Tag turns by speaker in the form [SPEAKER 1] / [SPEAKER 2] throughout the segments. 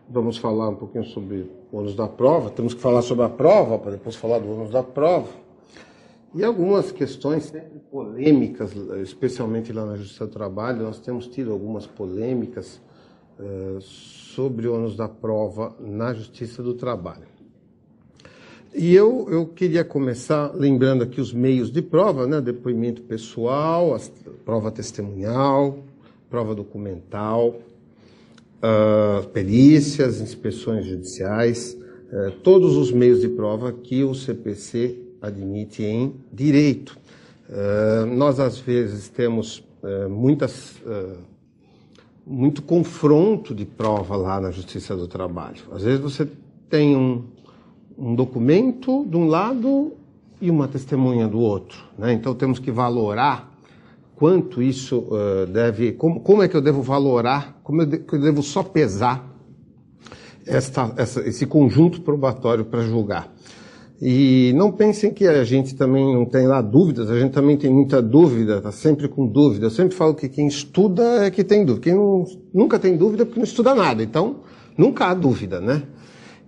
[SPEAKER 1] Vamos falar um pouquinho sobre o ônus da prova. Temos que falar sobre a prova, para depois falar do ônus da prova. E algumas questões sempre polêmicas, especialmente lá na Justiça do Trabalho, nós temos tido algumas polêmicas sobre o ônus da prova na Justiça do Trabalho. E eu queria começar lembrando aqui os meios de prova, né? Depoimento pessoal, prova testemunhal, prova documental, perícias, inspeções judiciais, todos os meios de prova que o CPC admite em direito. Nós, às vezes, temos muito confronto de prova lá na Justiça do Trabalho. Às vezes você tem um documento de um lado e uma testemunha do outro, né? Então temos que valorar quanto isso deve... Como é que eu devo valorar, como eu devo só pesar esse conjunto probatório para julgar. E não pensem que a gente também não tem lá dúvidas, a gente também tem muita dúvida, está sempre com dúvida. Eu sempre falo que quem estuda é que tem dúvida. Quem nunca tem dúvida é porque não estuda nada, então nunca há dúvida, né?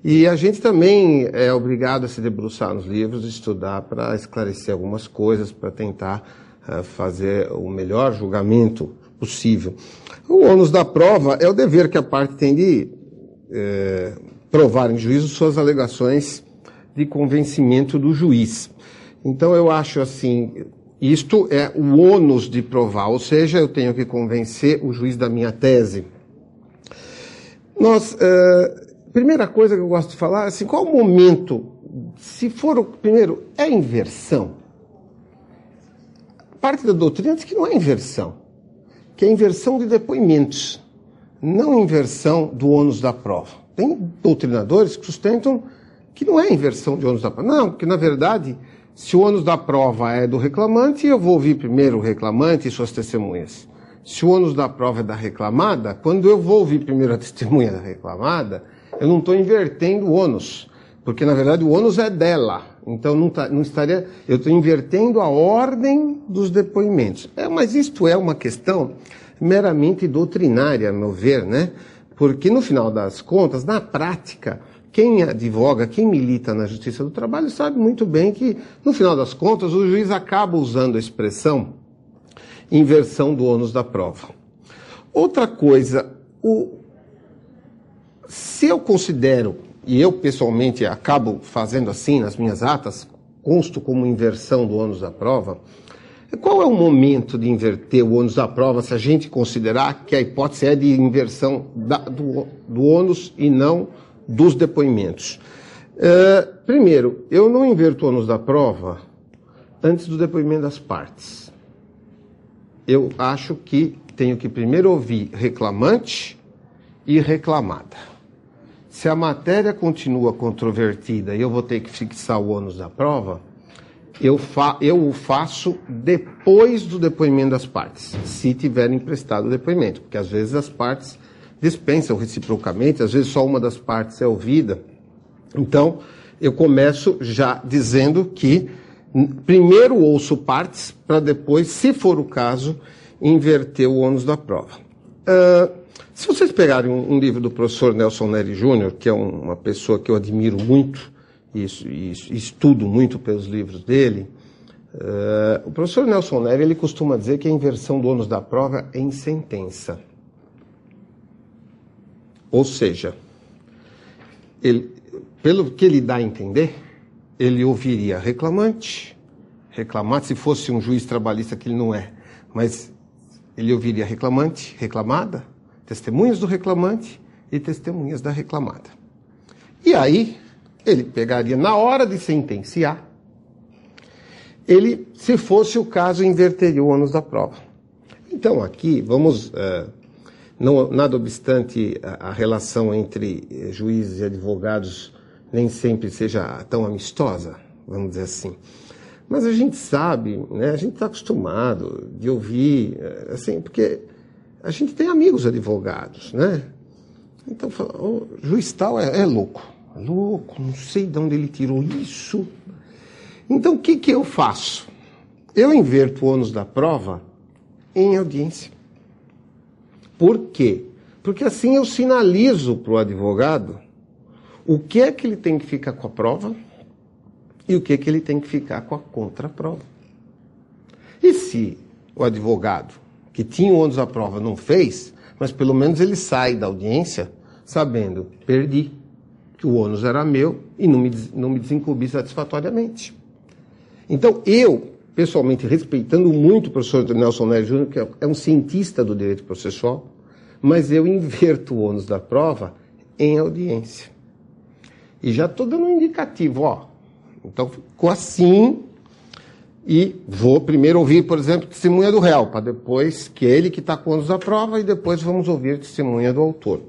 [SPEAKER 1] E a gente também é obrigado a se debruçar nos livros, estudar para esclarecer algumas coisas, para tentar fazer o melhor julgamento possível. O ônus da prova é o dever que a parte tem de provar em juízo suas alegações de convencimento do juiz. Então eu acho assim, isto é o ônus de provar, ou seja, eu tenho que convencer o juiz da minha tese. Primeira coisa que eu gosto de falar, assim, qual o momento, se for o primeiro, é inversão. Parte da doutrina diz que não é inversão, que é inversão de depoimentos, não inversão do ônus da prova. Tem doutrinadores que sustentam que não é inversão de ônus da prova. Não, porque na verdade, se o ônus da prova é do reclamante, eu vou ouvir primeiro o reclamante e suas testemunhas. Se o ônus da prova é da reclamada, quando eu vou ouvir primeiro a testemunha da reclamada, eu não estou invertendo o ônus, porque na verdade o ônus é dela. Então eu estou invertendo a ordem dos depoimentos. Mas isto é uma questão meramente doutrinária, a meu ver, né? Porque no final das contas, na prática, quem advoga, quem milita na Justiça do Trabalho sabe muito bem que, no final das contas, o juiz acaba usando a expressão inversão do ônus da prova. Outra coisa, se eu considero, e eu pessoalmente acabo fazendo assim nas minhas atas, consto como inversão do ônus da prova, qual é o momento de inverter o ônus da prova se a gente considerar que a hipótese é de inversão do ônus e não dos depoimentos? Primeiro, eu não inverto o ônus da prova antes do depoimento das partes. Eu acho que tenho que primeiro ouvir reclamante e reclamada. Se a matéria continua controvertida e eu vou ter que fixar o ônus da prova, eu o faço depois do depoimento das partes, se tiver emprestado o depoimento, porque às vezes as partes dispensam reciprocamente, às vezes só uma das partes é ouvida. Então, eu começo já dizendo que primeiro ouço partes, para depois, se for o caso, inverter o ônus da prova. Se vocês pegarem um livro do professor Nelson Nery Jr., que é uma pessoa que eu admiro muito, e estudo muito pelos livros dele, o professor Nelson Nery, ele costuma dizer que a inversão do ônus da prova é em sentença. Ou seja, pelo que ele dá a entender, ele ouviria reclamante, se fosse um juiz trabalhista, que ele não é, mas ele ouviria reclamante, reclamada, testemunhas do reclamante e testemunhas da reclamada. E aí, ele pegaria, na hora de sentenciar, ele, se fosse o caso, inverteria o ônus da prova. Então, aqui, vamos... nada obstante a relação entre juízes e advogados nem sempre seja tão amistosa, vamos dizer assim. Mas a gente sabe, né, a gente está acostumado de ouvir, assim, porque a gente tem amigos advogados, né? Então, fala, o juiz tal é louco, não sei de onde ele tirou isso. Então, o que eu faço? Eu inverto o ônus da prova em audiência. Por quê? Porque assim eu sinalizo para o advogado o que é que ele tem que ficar com a prova e o que é que ele tem que ficar com a contraprova. E se o advogado que tinha o ônus da prova não fez, mas pelo menos ele sai da audiência sabendo, perdi, que o ônus era meu e não me desincubi satisfatoriamente. Então, eu, pessoalmente, respeitando muito o professor Nelson Nery Júnior, que é um cientista do direito processual, mas eu inverto o ônus da prova em audiência. E já estou dando um indicativo, ó. Então, ficou assim, e vou primeiro ouvir, por exemplo, testemunha do réu, para depois, que é ele que está com o ônus da prova, e depois vamos ouvir testemunha do autor.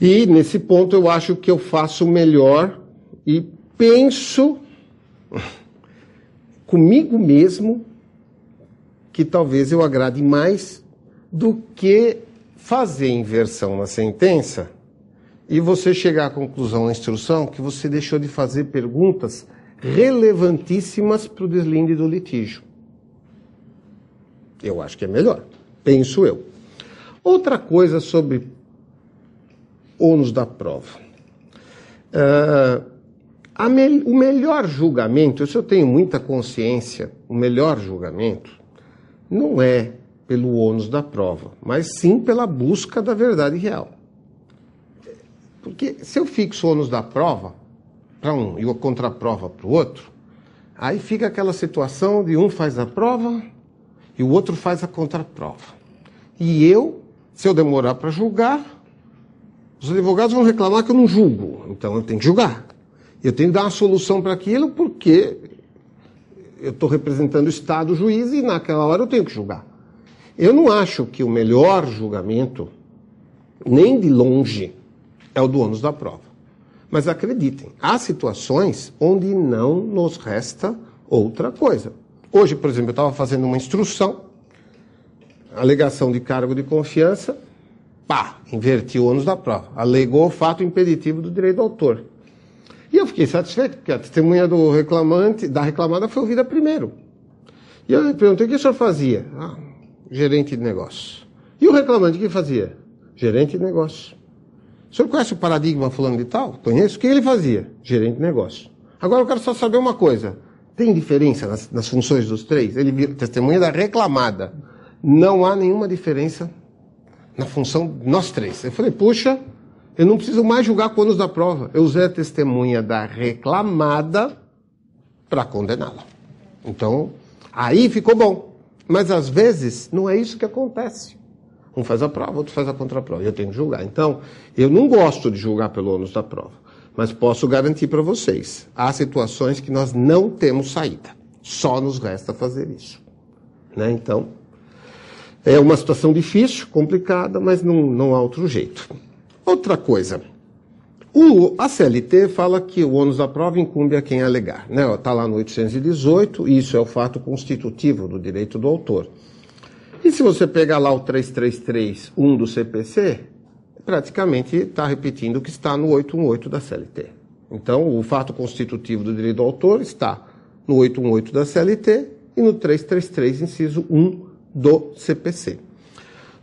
[SPEAKER 1] E, nesse ponto, eu acho que eu faço melhor e penso comigo mesmo que talvez eu agrade mais do que fazer inversão na sentença e você chegar à conclusão na instrução que você deixou de fazer perguntas relevantíssimas para o deslinde do litígio. Eu acho que é melhor, penso eu. Outra coisa sobre ônus da prova. O melhor julgamento, isso eu tenho muita consciência, o melhor julgamento não é pelo ônus da prova, mas sim pela busca da verdade real. Porque se eu fixo o ônus da prova para um e a contraprova para o outro, aí fica aquela situação de um faz a prova e o outro faz a contraprova. E eu, se eu demorar para julgar, os advogados vão reclamar que eu não julgo, então eu tenho que julgar. Eu tenho que dar uma solução para aquilo porque eu estou representando o Estado, o juiz, e naquela hora eu tenho que julgar. Eu não acho que o melhor julgamento, nem de longe, é o do ônus da prova. Mas acreditem, há situações onde não nos resta outra coisa. Hoje, por exemplo, eu estava fazendo uma instrução, alegação de cargo de confiança, inverti o ônus da prova. Alegou o fato impeditivo do direito do autor. E eu fiquei satisfeito, porque a testemunha do reclamante, da reclamada foi ouvida primeiro. E eu perguntei, o que o senhor fazia? Gerente de negócio. E o reclamante, o que fazia? Gerente de negócio. O senhor conhece o paradigma fulano de tal? Conheço. O que ele fazia? Gerente de negócio. Agora eu quero só saber uma coisa. Tem diferença nas funções dos três? Ele vira testemunha da reclamada. Não há nenhuma diferença na função de nós três. Eu falei, puxa, eu não preciso mais julgar com o ônus da prova. Eu usei a testemunha da reclamada para condená-la. Então, aí ficou bom. Mas, às vezes, não é isso que acontece. Um faz a prova, outro faz a contraprova. Eu tenho que julgar. Então, eu não gosto de julgar pelo ônus da prova. Mas posso garantir para vocês, há situações que nós não temos saída. Só nos resta fazer isso. Né? Então, é uma situação difícil, complicada, mas não há outro jeito. Outra coisa, a CLT fala que o ônus da prova incumbe a quem alegar. Está lá no 818, isso é o fato constitutivo do direito do autor. E se você pegar lá o 333.1 do CPC, praticamente está repetindo o que está no 818 da CLT. Então, o fato constitutivo do direito do autor está no 818 da CLT e no 333, inciso 1 do CPC.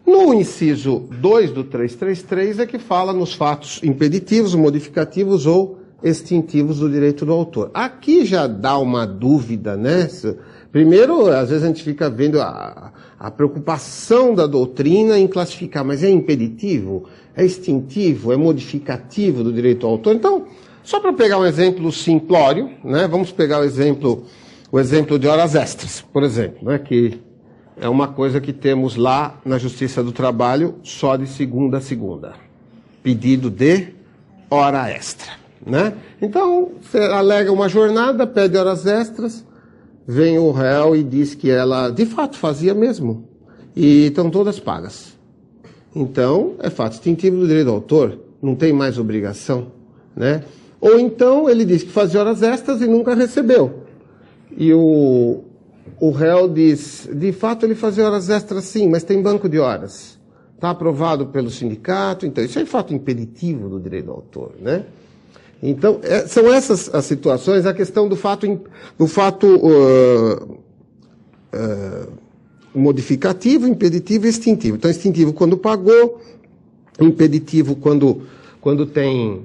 [SPEAKER 1] No inciso 2 do 333 é que fala nos fatos impeditivos, modificativos ou extintivos do direito do autor. Aqui já dá uma dúvida, né? Primeiro, às vezes a gente fica vendo a preocupação da doutrina em classificar, mas é impeditivo, é extintivo, é modificativo do direito ao autor. Então, só para pegar um exemplo simplório, né? Vamos pegar o exemplo de horas extras, por exemplo, né? Que é uma coisa que temos lá na Justiça do Trabalho só de segunda a segunda. Pedido de hora extra, né? Então, você alega uma jornada, pede horas extras, vem o réu e diz que ela, de fato, fazia mesmo. E estão todas pagas. Então, é fato extintivo do direito do autor, não tem mais obrigação, né? Ou então, ele diz que fazia horas extras e nunca recebeu. E o réu diz, de fato ele fazia horas extras sim, mas tem banco de horas. Está aprovado pelo sindicato, então isso é fato impeditivo do direito do autor, né? Então, são essas as situações, a questão do fato modificativo, impeditivo e extintivo. Então, extintivo quando pagou, impeditivo quando tem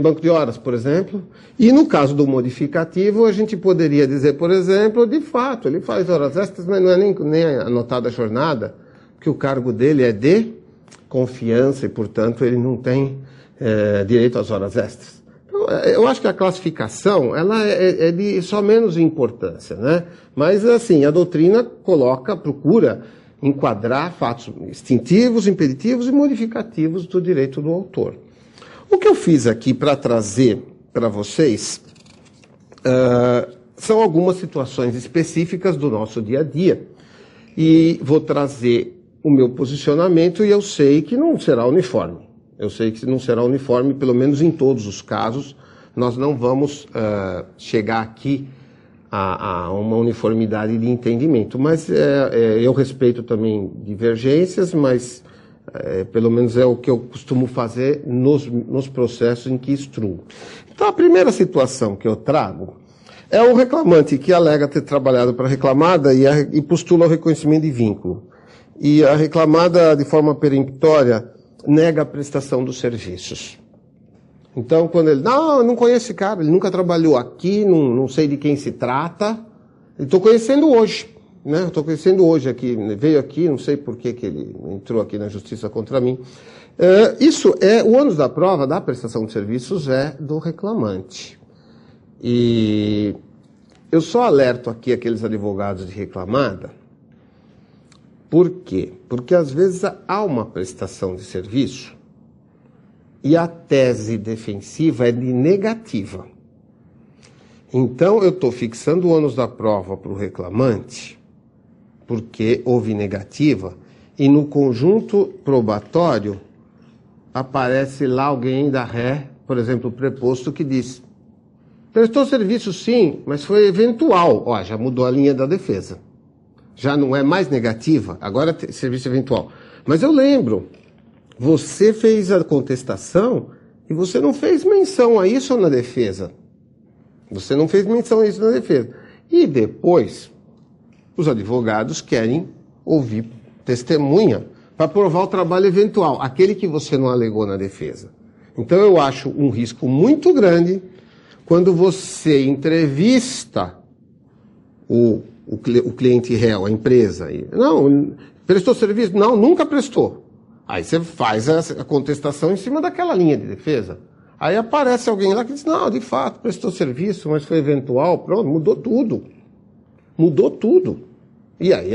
[SPEAKER 1] banco de horas, por exemplo. E no caso do modificativo, a gente poderia dizer, por exemplo, de fato, ele faz horas extras, mas não é nem anotada a jornada, porque o cargo dele é de confiança e, portanto, ele não tem direito às horas extras. Então, eu acho que a classificação ela é de só menos importância, né? Mas, assim, a doutrina procura enquadrar fatos extintivos, impeditivos e modificativos do direito do autor. O que eu fiz aqui para trazer para vocês são algumas situações específicas do nosso dia a dia. E vou trazer o meu posicionamento e eu sei que não será uniforme. Eu sei que não será uniforme, pelo menos em todos os casos. Nós não vamos chegar aqui a uma uniformidade de entendimento. Mas eu respeito também divergências, mas pelo menos é o que eu costumo fazer nos processos em que instruo. Então, a primeira situação que eu trago é o reclamante que alega ter trabalhado para a reclamada e postula o reconhecimento de vínculo. E a reclamada, de forma peremptória, nega a prestação dos serviços. Então, quando ele... Não, eu não conheço esse cara, ele nunca trabalhou aqui, não sei de quem se trata. Estou conhecendo hoje. Né? Estou conhecendo hoje aqui, veio aqui, não sei por que ele entrou aqui na justiça contra mim. Isso o ônus da prova da prestação de serviços é do reclamante. E eu só alerto aqui aqueles advogados de reclamada. Por quê? Porque às vezes há uma prestação de serviço e a tese defensiva é de negativa. Então eu estou fixando o ônus da prova para o reclamante porque houve negativa, e no conjunto probatório aparece lá alguém da ré, por exemplo, o preposto que diz: prestou serviço sim, mas foi eventual. Ó, já mudou a linha da defesa. Já não é mais negativa, agora é serviço eventual. Mas eu lembro, você fez a contestação e você não fez menção a isso na defesa. Você não fez menção a isso na defesa. E depois, os advogados querem ouvir testemunha para provar o trabalho eventual, aquele que você não alegou na defesa. Então eu acho um risco muito grande quando você entrevista o cliente réu, a empresa. Não, prestou serviço? Não, nunca prestou. Aí você faz a contestação em cima daquela linha de defesa. Aí aparece alguém lá que diz: não, de fato, prestou serviço, mas foi eventual. Pronto, mudou tudo. Mudou tudo. E aí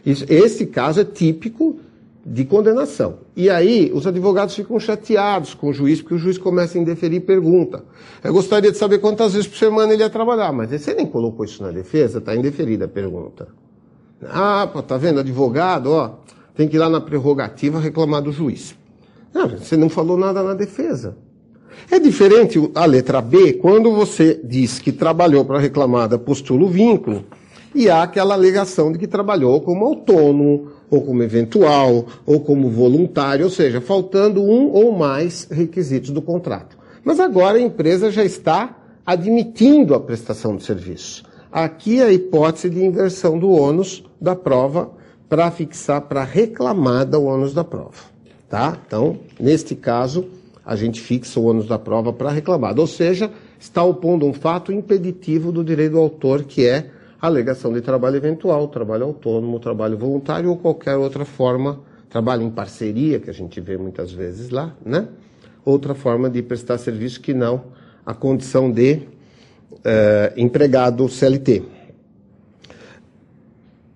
[SPEAKER 1] esse caso é típico de condenação. E aí os advogados ficam chateados com o juiz, porque o juiz começa a indeferir e pergunta: eu gostaria de saber quantas vezes por semana ele ia trabalhar, mas você nem colocou isso na defesa, está indeferida a pergunta. Ah, pô, tá vendo, advogado, ó, tem que ir lá na prerrogativa reclamar do juiz. Não, você não falou nada na defesa. É diferente a letra B, quando você diz que trabalhou para a reclamada, postula o vínculo, e há aquela alegação de que trabalhou como autônomo, ou como eventual, ou como voluntário, ou seja, faltando um ou mais requisitos do contrato. Mas agora a empresa já está admitindo a prestação de serviço. Aqui é a hipótese de inversão do ônus da prova para fixar para a reclamada o ônus da prova. Tá? Então, neste caso, a gente fixa o ônus da prova para a reclamada. Ou seja, está opondo um fato impeditivo do direito do autor, que é a alegação de trabalho eventual, trabalho autônomo, trabalho voluntário ou qualquer outra forma, trabalho em parceria, que a gente vê muitas vezes lá, né? Outra forma de prestar serviço que não a condição de empregado CLT.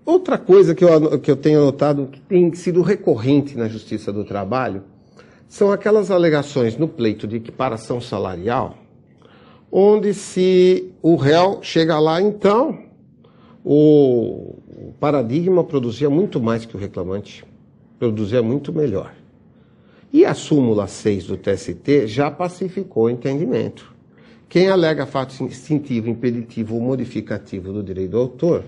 [SPEAKER 1] Outra coisa que eu tenho notado que tem sido recorrente na Justiça do Trabalho são aquelas alegações no pleito de equiparação salarial, onde se o réu chega lá, então, o paradigma produzia muito mais que o reclamante, produzia muito melhor. E a súmula 6 do TST já pacificou o entendimento. Quem alega fato instintivo, impeditivo ou modificativo do direito do autor,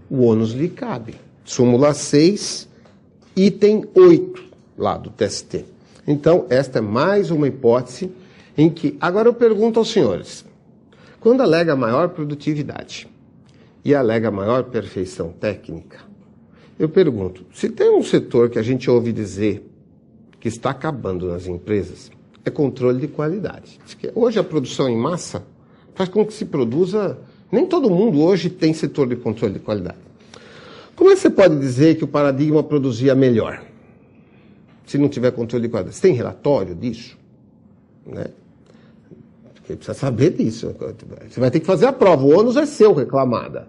[SPEAKER 1] o ônus lhe cabe. Súmula 6, item 8, lá do TST. Então, esta é mais uma hipótese em que... Agora eu pergunto aos senhores, quando alega maior produtividade e alega maior perfeição técnica, Eu pergunto, se tem um setor que a gente ouve dizer que está acabando nas empresas, é controle de qualidade. Hoje a produção em massa faz com que se produza... Nem todo mundo hoje tem setor de controle de qualidade. Como é que você pode dizer que o Paradigma produzia melhor? Se não tiver controle de qualidade. Você tem relatório disso? Né? Porque precisa saber disso. Você vai ter que fazer a prova. O ônus é seu, reclamada.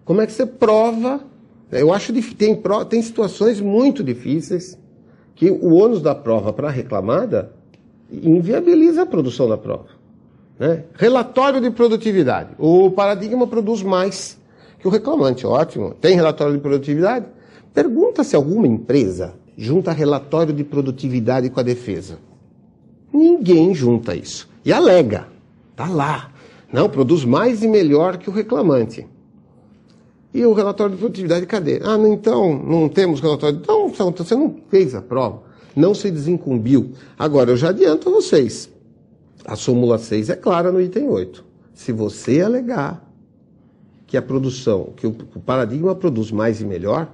[SPEAKER 1] Como é que você prova? Eu acho que tem situações muito difíceis que o ônus da prova para a reclamada inviabiliza a produção da prova. Né? Relatório de produtividade. O Paradigma produz mais que o reclamante. Ótimo. Tem relatório de produtividade? Pergunta se alguma empresa junta relatório de produtividade com a defesa. Ninguém junta isso. E alega. Está lá. Não, produz mais e melhor que o reclamante. E o relatório de produtividade, cadê? Ah, então, não temos relatório. Então, você não fez a prova. Não se desincumbiu. Agora, eu já adianto a vocês. A súmula 6 é clara no item 8. Se você alegar que a produção, que o Paradigma produz mais e melhor,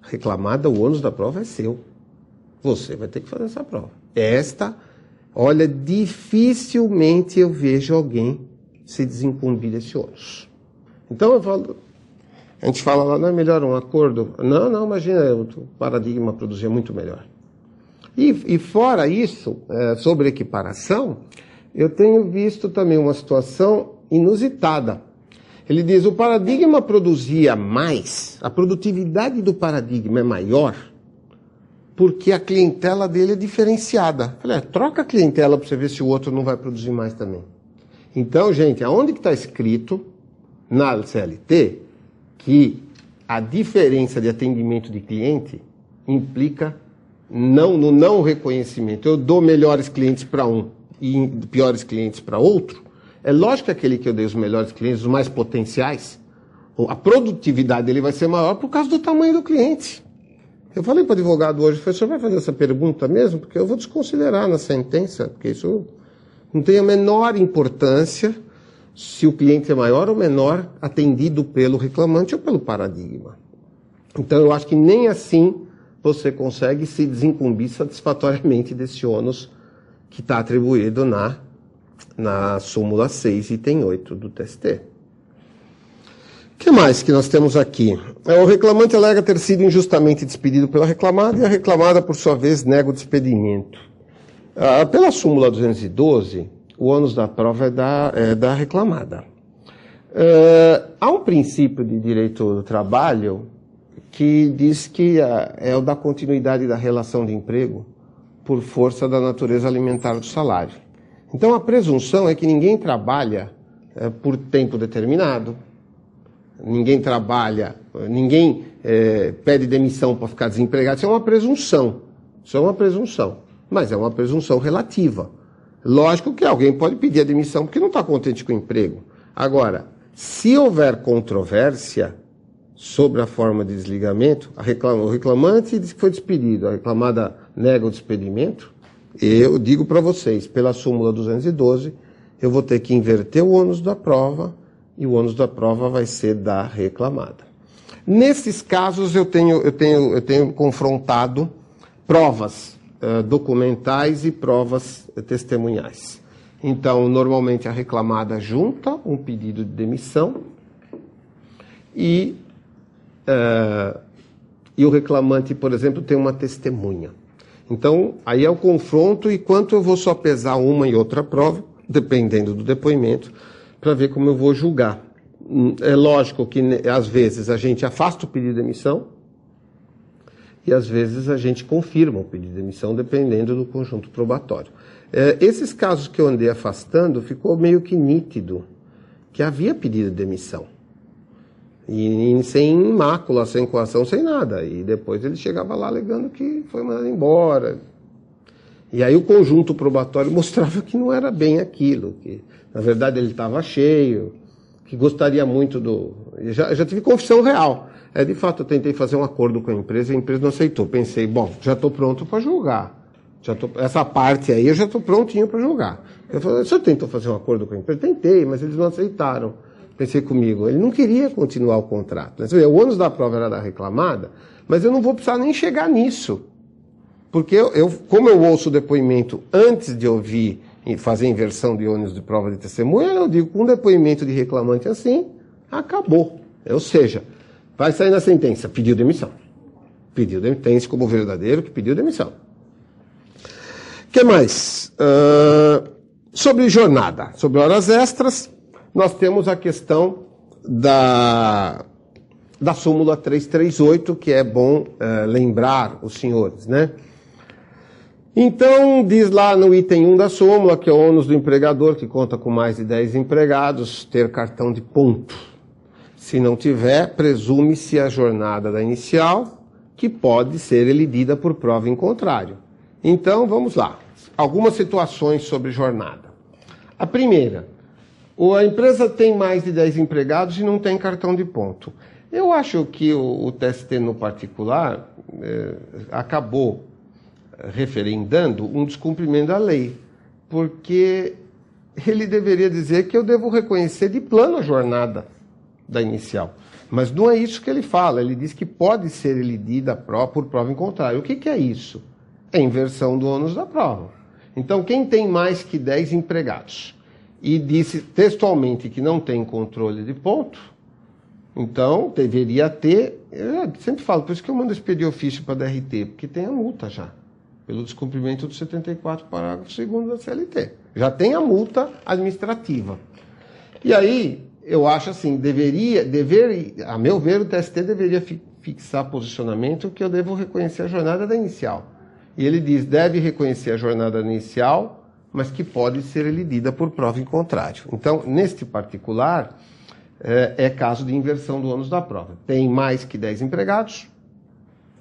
[SPEAKER 1] reclamada, o ônus da prova é seu. Você vai ter que fazer essa prova. Olha, dificilmente eu vejo alguém se desincumbir desse ônus. Então a gente fala lá, não é melhor um acordo? Não, imagina, o Paradigma produzia muito melhor. E fora isso, sobre equiparação, eu tenho visto também uma situação inusitada. Ele diz, o Paradigma produzia mais, a produtividade do Paradigma é maior, porque a clientela dele é diferenciada. Falei, troca a clientela para você ver se o outro não vai produzir mais também. Então, gente, aonde que está escrito na CLT que a diferença de atendimento de cliente implica no não reconhecimento? Eu dou melhores clientes para um e piores clientes para outro. É lógico que aquele que eu dei os melhores clientes, os mais potenciais, a produtividade dele vai ser maior por causa do tamanho do cliente. Eu falei para o advogado hoje, o senhor vai fazer essa pergunta mesmo? Porque eu vou desconsiderar na sentença, porque isso não tem a menor importância se o cliente é maior ou menor atendido pelo reclamante ou pelo Paradigma. Então eu acho que nem assim você consegue se desincumbir satisfatoriamente desse ônus que está atribuído na súmula 6, item 8 do TST. O que mais que nós temos aqui? O reclamante alega ter sido injustamente despedido pela reclamada e a reclamada, por sua vez, nega o despedimento. Pela súmula 212, o ônus da prova é da reclamada. Há um princípio de direito do trabalho que diz que é o da continuidade da relação de emprego por força da natureza alimentar do salário. Então, a presunção é que ninguém trabalha por tempo determinado, ninguém pede demissão para ficar desempregado. Isso é uma presunção. Mas é uma presunção relativa. Lógico que alguém pode pedir a demissão porque não está contente com o emprego. Agora, se houver controvérsia sobre a forma de desligamento, o reclamante diz que foi despedido, a reclamada nega o despedimento, eu digo para vocês, pela súmula 212, eu vou ter que inverter o ônus da prova e o ônus da prova vai ser da reclamada. Nesses casos eu tenho confrontado provas documentais e provas testemunhais. Então, normalmente a reclamada junta um pedido de demissão e o reclamante, por exemplo, tem uma testemunha. Então, aí é o confronto e quanto eu vou só pesar uma e outra prova, dependendo do depoimento, para ver como eu vou julgar. É lógico que, às vezes, a gente afasta o pedido de demissão e, às vezes, a gente confirma o pedido de demissão, dependendo do conjunto probatório. Esses casos que eu andei afastando, ficou meio que nítido que havia pedido de demissão. E sem mácula, sem coação, sem nada. E depois ele chegava lá alegando que foi mandado embora. E aí o conjunto probatório mostrava que não era bem aquilo, que na verdade ele estava cheio, que gostaria muito do... Já tive confissão real. De fato, eu tentei fazer um acordo com a empresa não aceitou. Pensei, bom, já estou pronto para julgar. Essa parte aí eu já estou prontinho para julgar. Eu falei, o senhor tentou fazer um acordo com a empresa? Tentei, mas eles não aceitaram. Pensei comigo, ele não queria continuar o contrato. O ônus da prova era da reclamada, mas eu não vou precisar nem chegar nisso. Porque como eu ouço o depoimento antes de ouvir e fazer inversão de ônus de prova de testemunha, eu digo, com um depoimento de reclamante assim, acabou. Ou seja, vai sair na sentença, pediu demissão. Tem-se como verdadeiro que pediu demissão. O que mais? Sobre jornada, sobre horas extras, nós temos a questão da súmula 338, que é bom lembrar os senhores, né? Então, diz lá no item 1 da súmula, que é o ônus do empregador, que conta com mais de 10 empregados, ter cartão de ponto. Se não tiver, presume-se a jornada da inicial, que pode ser elidida por prova em contrário. Então, vamos lá. Algumas situações sobre jornada. A primeira, a empresa tem mais de 10 empregados e não tem cartão de ponto. Eu acho que o TST, no particular, acabou referendando um descumprimento da lei, porque ele deveria dizer que eu devo reconhecer de plano a jornada da inicial. Mas não é isso que ele fala, ele diz que pode ser elidida por prova em contrário. O que é isso? É inversão do ônus da prova. Então, quem tem mais que 10 empregados e disse textualmente que não tem controle de ponto, então deveria ter, eu sempre falo, por isso que eu mando expedir ofício para a DRT, porque tem a multa já, pelo descumprimento do 74, parágrafo 2º da CLT. Já tem a multa administrativa. E aí, eu acho assim, a meu ver, o TST deveria fixar posicionamento que eu devo reconhecer a jornada da inicial. E ele diz, deve reconhecer a jornada inicial, mas que pode ser elidida por prova em contrário. Então, neste particular, é caso de inversão do ônus da prova. Tem mais que 10 empregados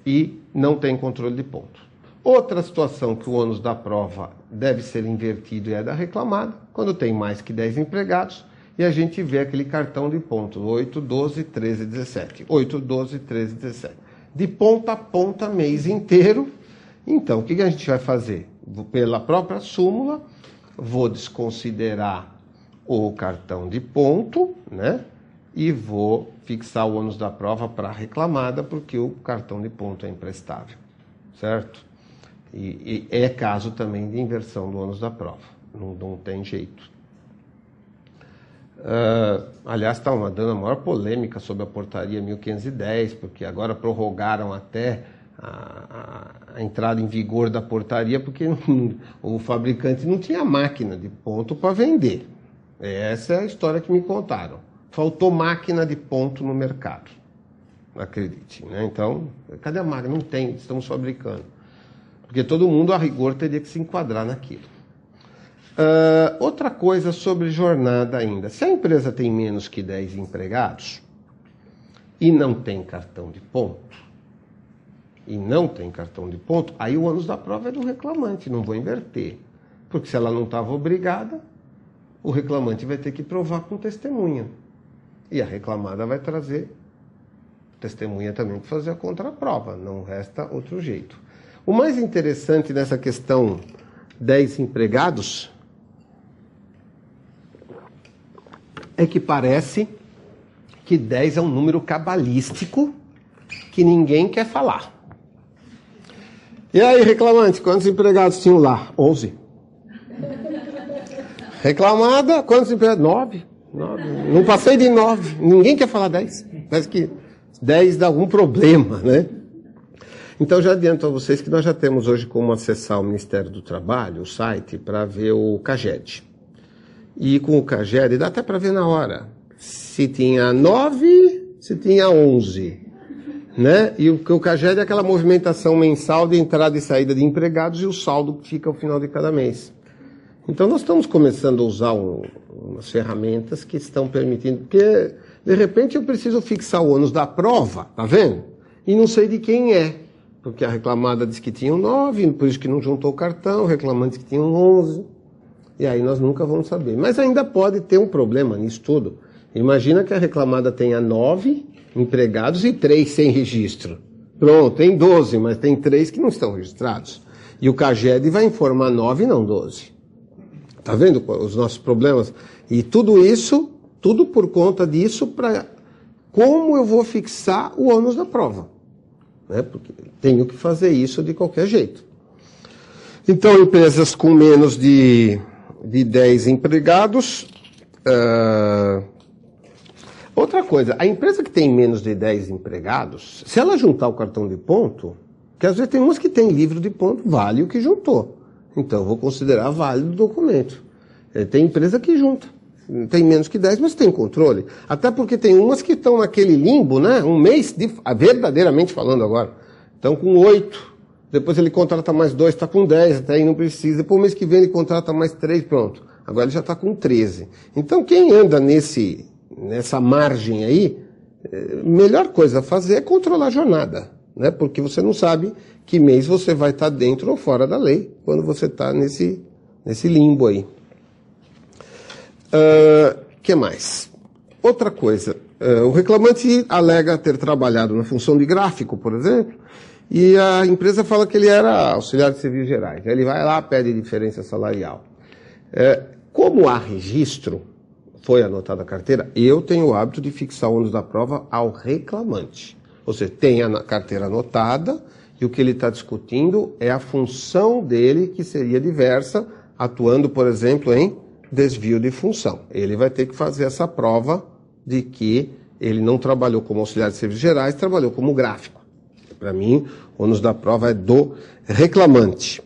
[SPEAKER 1] e não tem controle de ponto. Outra situação que o ônus da prova deve ser invertido é a da reclamada, quando tem mais que 10 empregados e a gente vê aquele cartão de ponto, 8, 12, 13, 17. 8, 12, 13, 17. De ponta a ponta, mês inteiro. Então, o que a gente vai fazer? Pela própria súmula, vou desconsiderar o cartão de ponto, né? E vou fixar o ônus da prova para a reclamada, porque o cartão de ponto é imprestável, certo? E é caso também de inversão do ônus da prova, não tem jeito. Aliás, está dando a maior polêmica sobre a portaria 1510, porque agora prorrogaram até a entrada em vigor da portaria, porque o fabricante não tinha máquina de ponto para vender. Essa é a história que me contaram. Faltou máquina de ponto no mercado. Acredite, né? Então, cadê a máquina? Não tem, estamos fabricando. Porque todo mundo, a rigor, teria que se enquadrar naquilo. Outra coisa sobre jornada ainda. Se a empresa tem menos que 10 empregados e não tem cartão de ponto, aí o ônus da prova é do reclamante, não vou inverter. Porque se ela não estava obrigada, o reclamante vai ter que provar com testemunha. E a reclamada vai trazer testemunha também para fazer a contraprova, não resta outro jeito. O mais interessante nessa questão 10 empregados é que parece que 10 é um número cabalístico que ninguém quer falar. E aí, reclamante, quantos empregados tinham lá? 11. Reclamada, quantos empregados? 9. Não passei de 9. Ninguém quer falar 10. Parece que 10 dá algum problema, né? Então, já adianto a vocês que nós já temos hoje como acessar o Ministério do Trabalho, o site, para ver o CAGED. E com o CAGED dá até para ver na hora se tinha 9, se tinha 11. Né? E o CAGED é aquela movimentação mensal de entrada e saída de empregados e o saldo que fica ao final de cada mês. Então, nós estamos começando a usar umas ferramentas que estão permitindo, porque, de repente, eu preciso fixar o ônus da prova, tá vendo? E não sei de quem é, porque a reclamada diz que tinham 9, por isso que não juntou o cartão, o reclamante diz que tinham 11, e aí nós nunca vamos saber. Mas ainda pode ter um problema nisso tudo. Imagina que a reclamada tenha 9 empregados e 3 sem registro. Pronto, tem 12, mas tem 3 que não estão registrados. E o CAGED vai informar 9 e não 12. Tá vendo os nossos problemas? E tudo isso Tudo por conta disso, para como eu vou fixar o ônus da prova. Né? Porque tenho que fazer isso de qualquer jeito. Então, empresas com menos de 10 empregados. Outra coisa, a empresa que tem menos de 10 empregados, se ela juntar o cartão de ponto, que às vezes tem umas que tem livro de ponto, vale o que juntou. Então, eu vou considerar válido o documento. Tem empresa que junta. Tem menos que 10, mas tem controle. Até porque tem umas que estão naquele limbo, né? Um mês, verdadeiramente falando agora. Estão com 8. Depois ele contrata mais 2, está com 10, até aí não precisa. Depois o mês que vem ele contrata mais 3, pronto. Agora ele já está com 13. Então quem anda nessa margem aí, melhor coisa a fazer é controlar a jornada. Né? Porque você não sabe que mês você vai estar dentro ou fora da lei, quando você está nesse limbo aí. Que mais? Outra coisa, o reclamante alega ter trabalhado na função de gráfico, por exemplo, e a empresa fala que ele era auxiliar de serviços gerais. Ele vai lá, pede diferença salarial. Como há registro, foi anotada a carteira, eu tenho o hábito de fixar o ônus da prova ao reclamante. Ou seja, tem a carteira anotada e o que ele está discutindo é a função dele, que seria diversa, atuando, por exemplo, em desvio de função. Ele vai ter que fazer essa prova de que ele não trabalhou como auxiliar de serviços gerais, trabalhou como gráfico. Para mim, o ônus da prova é do reclamante.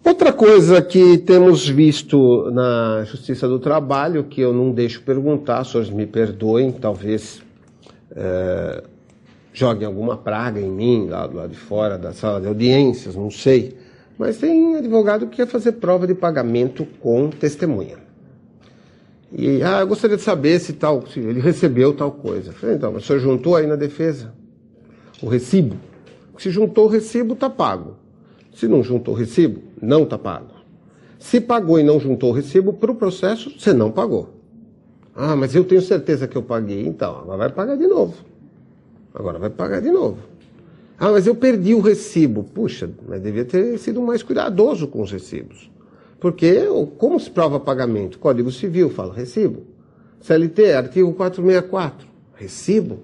[SPEAKER 1] Outra coisa que temos visto na Justiça do Trabalho, que eu não deixo perguntar, os senhores me perdoem, talvez joguem alguma praga em mim, lá do lado de fora da sala de audiências, não sei. Mas tem advogado que quer fazer prova de pagamento com testemunha. E, eu gostaria de saber se ele recebeu tal coisa. Eu falei, então, mas o senhor juntou aí na defesa o recibo? Se juntou o recibo, está pago. Se não juntou o recibo, não está pago. Se pagou e não juntou o recibo, para o processo, você não pagou. Mas eu tenho certeza que eu paguei. Então, agora vai pagar de novo. Mas eu perdi o recibo. Puxa, mas devia ter sido mais cuidadoso com os recibos. Porque, como se prova pagamento? Código Civil fala recibo. CLT, artigo 464, recibo.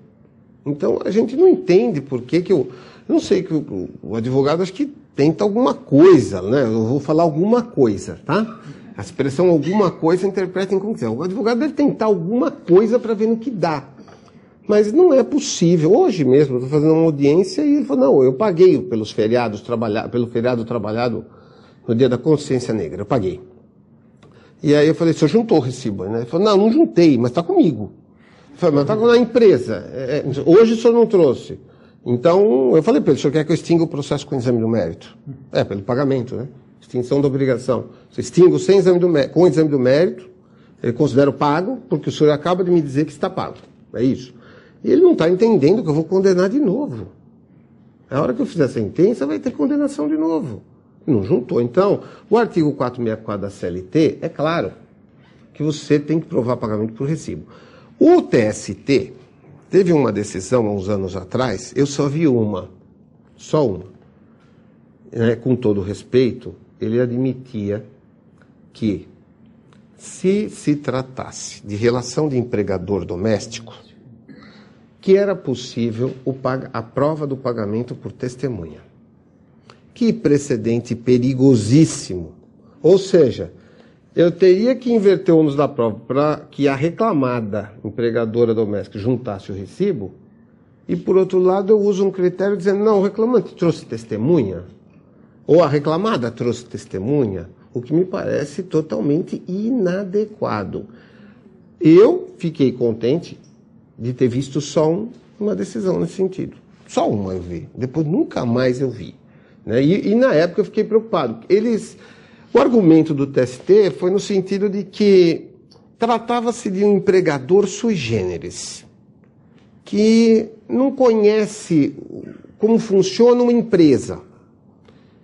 [SPEAKER 1] Então, a gente não entende por que eu não sei, que o advogado acho que tenta alguma coisa, né? Eu vou falar alguma coisa, tá? A expressão alguma coisa interpretem como quiser. O advogado deve tentar alguma coisa para ver no que dá. Mas não é possível. Hoje mesmo, eu estou fazendo uma audiência e ele falou, não, eu paguei pelo feriado trabalhado no dia da consciência negra, eu paguei. E aí eu falei, o senhor juntou o recibo, né? Ele falou, não juntei, mas está comigo. Eu falei, mas está na empresa. Hoje o senhor não trouxe. Então, eu falei para ele, o senhor quer que eu extinga o processo com exame do mérito? Pelo pagamento, né? Extinção da obrigação. Você extingo sem com exame do mérito, eu considero pago, porque o senhor acaba de me dizer que está pago. É isso. E ele não está entendendo que eu vou condenar de novo. A hora que eu fizer a sentença, vai ter condenação de novo. Não juntou. Então, o artigo 464 da CLT é claro que você tem que provar pagamento por recibo. O TST teve uma decisão há uns anos atrás, eu só vi só uma. Com todo respeito, ele admitia que se tratasse de relação de empregador doméstico, que era possível a prova do pagamento por testemunha. Que precedente perigosíssimo. Ou seja, eu teria que inverter o ônus da prova para que a reclamada empregadora doméstica juntasse o recibo, e por outro lado eu uso um critério dizendo, não, o reclamante trouxe testemunha, ou a reclamada trouxe testemunha, o que me parece totalmente inadequado. Eu fiquei contente de ter visto só uma decisão nesse sentido. Só uma eu vi. Depois nunca mais eu vi. Né? E na época eu fiquei preocupado. O argumento do TST foi no sentido de que tratava-se de um empregador sui generis, que não conhece como funciona uma empresa.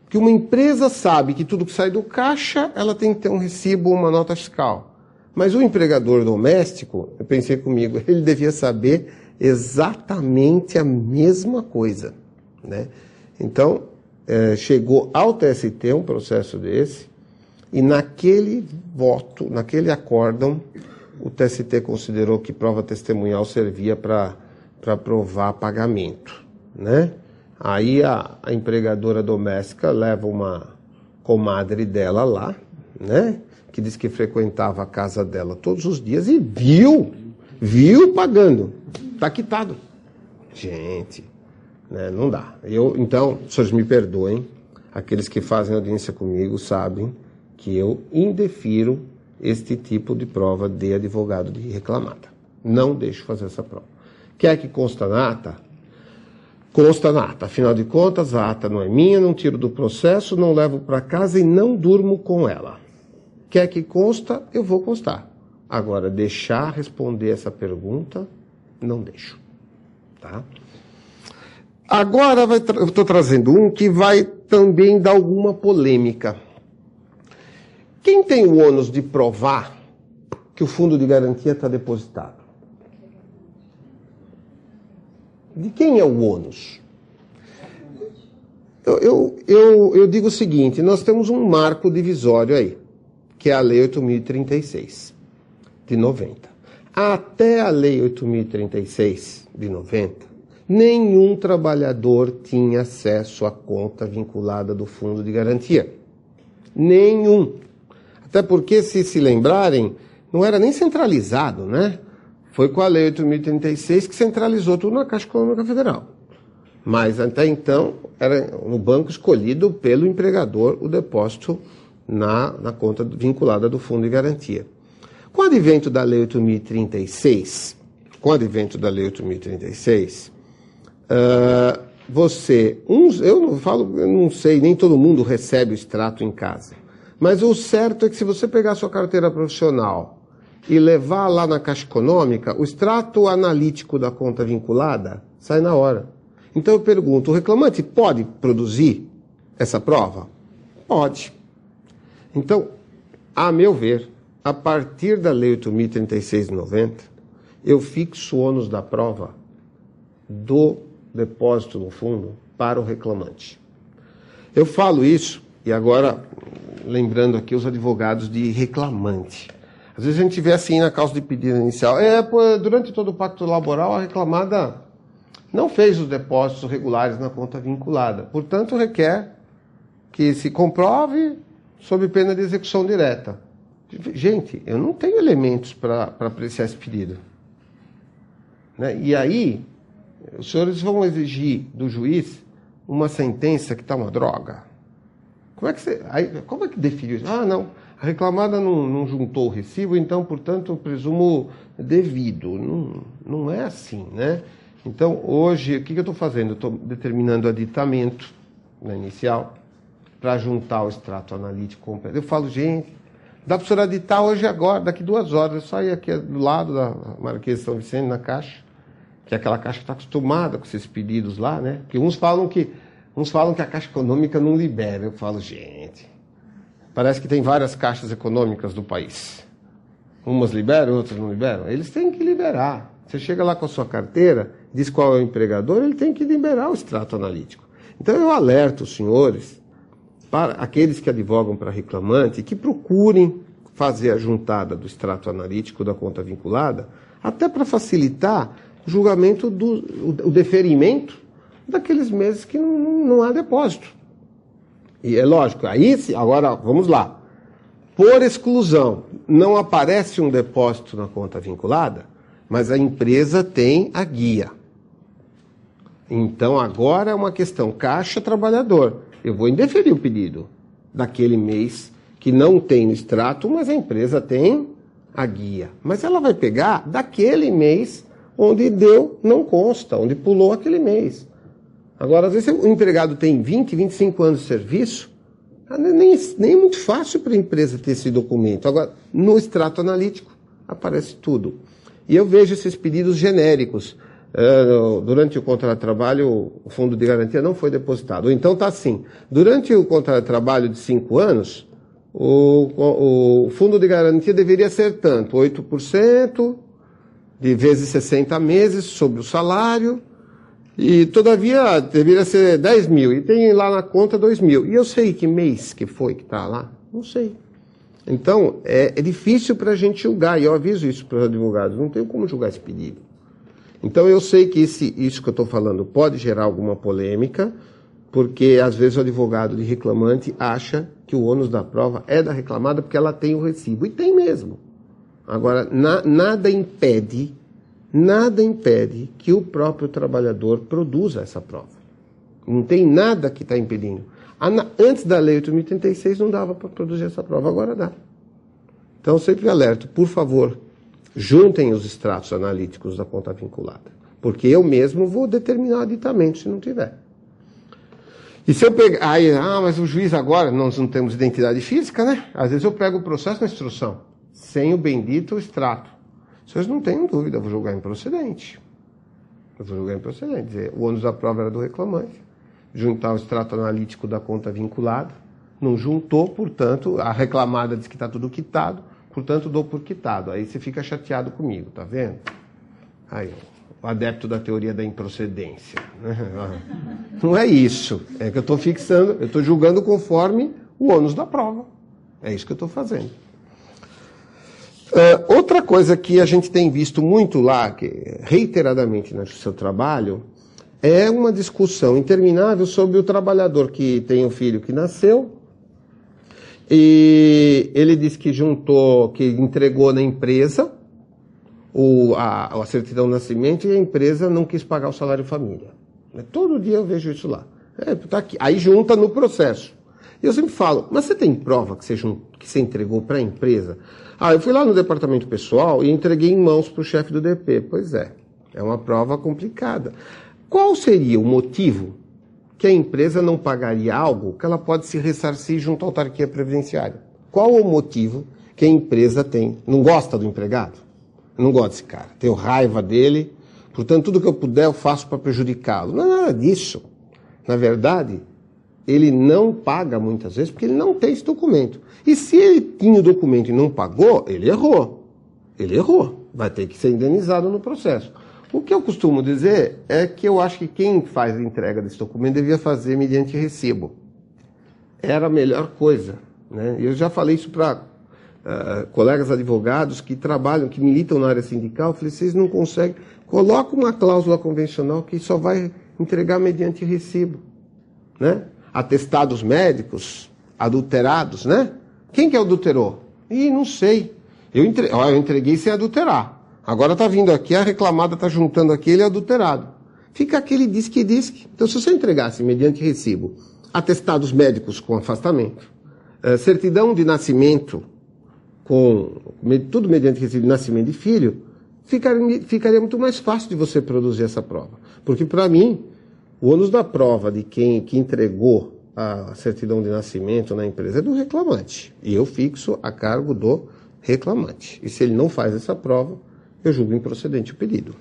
[SPEAKER 1] Que uma empresa sabe que tudo que sai do caixa, ela tem que ter um recibo, uma nota fiscal. Mas o empregador doméstico, eu pensei comigo, ele devia saber exatamente a mesma coisa. Né? Então, chegou ao TST um processo desse, e naquele voto, naquele acórdão, o TST considerou que prova testemunhal servia para provar pagamento, né? Aí a empregadora doméstica leva uma comadre dela lá, né? Que diz que frequentava a casa dela todos os dias e viu pagando. Está quitado. Gente, né? Não dá. Então, senhores me perdoem, aqueles que fazem audiência comigo sabem que eu indefiro este tipo de prova de advogado de reclamada. Não deixo fazer essa prova. Quer que consta na ata? Consta na ata. Afinal de contas, a ata não é minha, não tiro do processo, não levo para casa e não durmo com ela. Quer que consta? Eu vou constar. Agora, deixar responder essa pergunta, não deixo. Tá? Agora eu estou trazendo um que vai também dar alguma polêmica. Quem tem o ônus de provar que o fundo de garantia está depositado? De quem é o ônus? Eu digo o seguinte, nós temos um marco divisório aí, que é a Lei 8.036, de 90. Até a Lei 8.036, de 90, nenhum trabalhador tinha acesso à conta vinculada do fundo de garantia. Nenhum. Até porque, se lembrarem, não era nem centralizado, né? Foi com a Lei 8.036 que centralizou tudo na Caixa Econômica Federal. Mas até então, era no banco escolhido pelo empregador o depósito na conta vinculada do fundo de garantia. Com o advento da Lei 8.036, eu não sei, nem todo mundo recebe o extrato em casa. Mas o certo é que se você pegar a sua carteira profissional e levar lá na Caixa Econômica, o extrato analítico da conta vinculada sai na hora. Então eu pergunto, o reclamante pode produzir essa prova? Pode. Então, a meu ver, a partir da Lei 8.036 de 90, eu fixo o ônus da prova do depósito no fundo para o reclamante. Eu falo isso, e agora, lembrando aqui os advogados de reclamante. Às vezes a gente vê assim na causa de pedido inicial, durante todo o pacto laboral a reclamada não fez os depósitos regulares na conta vinculada. Portanto, requer que se comprove sob pena de execução direta. Gente, eu não tenho elementos para apreciar esse pedido. Né? E aí, os senhores vão exigir do juiz uma sentença que está uma droga. Como é que define isso? Ah, não, a reclamada não juntou o recibo, então, portanto, eu presumo devido. Não é assim, né? Então, hoje, o que eu estou fazendo? Eu estou determinando aditamento na inicial para juntar o extrato analítico completo. Eu falo, gente, dá para o senhor aditar hoje agora, daqui 2 horas. Eu saio aqui do lado da Marquês de São Vicente, na Caixa, que é aquela Caixa que está acostumada com esses pedidos lá, né? Porque uns falam que a Caixa Econômica não libera. Eu falo, gente, parece que tem várias caixas econômicas do país. Umas liberam, outras não liberam. Eles têm que liberar. Você chega lá com a sua carteira, diz qual é o empregador, ele tem que liberar o extrato analítico. Então eu alerto os senhores, para aqueles que advogam para reclamante, que procurem fazer a juntada do extrato analítico da conta vinculada, até para facilitar o julgamento, o deferimento daqueles meses que não há depósito. E é lógico, agora vamos lá. Por exclusão, não aparece um depósito na conta vinculada, mas a empresa tem a guia. Então agora é uma questão caixa-trabalhador. Eu vou indeferir o pedido daquele mês que não tem no extrato, mas a empresa tem a guia. Mas ela vai pegar daquele mês onde não consta, onde pulou aquele mês. Agora, às vezes o empregado tem 20, 25 anos de serviço, nem é muito fácil para a empresa ter esse documento. Agora, no extrato analítico, aparece tudo. E eu vejo esses pedidos genéricos. Durante o contrato de trabalho, o fundo de garantia não foi depositado. Ou então está assim, durante o contrato de trabalho de 5 anos, o fundo de garantia deveria ser tanto, 8% de vezes 60 meses sobre o salário, e todavia deveria ser 10 mil, e tem lá na conta 2 mil. E eu sei que mês que foi que está lá? Não sei. Então, é difícil para a gente julgar, e eu aviso isso para os advogados, não tenho como julgar esse pedido. Então, eu sei que isso que eu estou falando pode gerar alguma polêmica, porque às vezes o advogado de reclamante acha que o ônus da prova é da reclamada porque ela tem o recibo, e tem mesmo. Agora, nada impede que o próprio trabalhador produza essa prova. Não tem nada que está impedindo. Antes da Lei 8.036 não dava para produzir essa prova, agora dá. Então, sempre alerto, por favor, juntem os extratos analíticos da conta vinculada, porque eu mesmo vou determinar o aditamento se não tiver. E se eu pegar... mas o juiz agora, nós não temos identidade física, né? Às vezes eu pego o processo na instrução, sem o bendito extrato. Vocês não tenham dúvida, eu vou julgar improcedente. Dizer, o ônus da prova era do reclamante. Juntar o extrato analítico da conta vinculada. Não juntou, portanto, a reclamada diz que está tudo quitado, portanto, dou por quitado. Aí você fica chateado comigo, tá vendo? Aí, o adepto da teoria da improcedência. Não é isso. É que eu estou fixando, eu estou julgando conforme o ônus da prova. É isso que eu estou fazendo. Outra coisa que a gente tem visto muito lá, reiteradamente no seu trabalho, é uma discussão interminável sobre o trabalhador que tem um filho que nasceu e ele diz que que entregou na empresa a certidão de nascimento e a empresa não quis pagar o salário família. Todo dia eu vejo isso lá. Tá aqui. Aí junta no processo. E eu sempre falo, mas você tem prova que você entregou para a empresa? Eu fui lá no departamento pessoal e entreguei em mãos para o chefe do DP. Pois é uma prova complicada. Qual seria o motivo que a empresa não pagaria algo que ela pode se ressarcir junto à autarquia previdenciária? Qual o motivo que a empresa não gosta do empregado? Eu não gosto desse cara, tenho raiva dele, portanto tudo que eu puder eu faço para prejudicá-lo. Não é nada disso. Na verdade, ele não paga muitas vezes porque ele não tem esse documento. E se ele tinha o documento e não pagou, ele errou. Ele errou. Vai ter que ser indenizado no processo. O que eu costumo dizer é que eu acho que quem faz a entrega desse documento devia fazer mediante recibo. Era a melhor coisa, né? Eu já falei isso para colegas advogados que trabalham, que militam na área sindical. Eu falei, vocês não conseguem, coloca uma cláusula convencional que só vai entregar mediante recibo, né? Atestados médicos, adulterados, né? Quem que adulterou? Não sei. Eu entreguei sem adulterar. Agora está vindo aqui, a reclamada está juntando aquele adulterado. Fica aquele disque. Então, se você entregasse mediante recibo, atestados médicos com afastamento, certidão de nascimento, tudo mediante recibo de nascimento de filho, ficaria muito mais fácil de você produzir essa prova. Porque, para mim, o ônus da prova de quem que entregou a certidão de nascimento na empresa é do reclamante. E eu fixo a cargo do reclamante. E se ele não faz essa prova, eu julgo improcedente o pedido.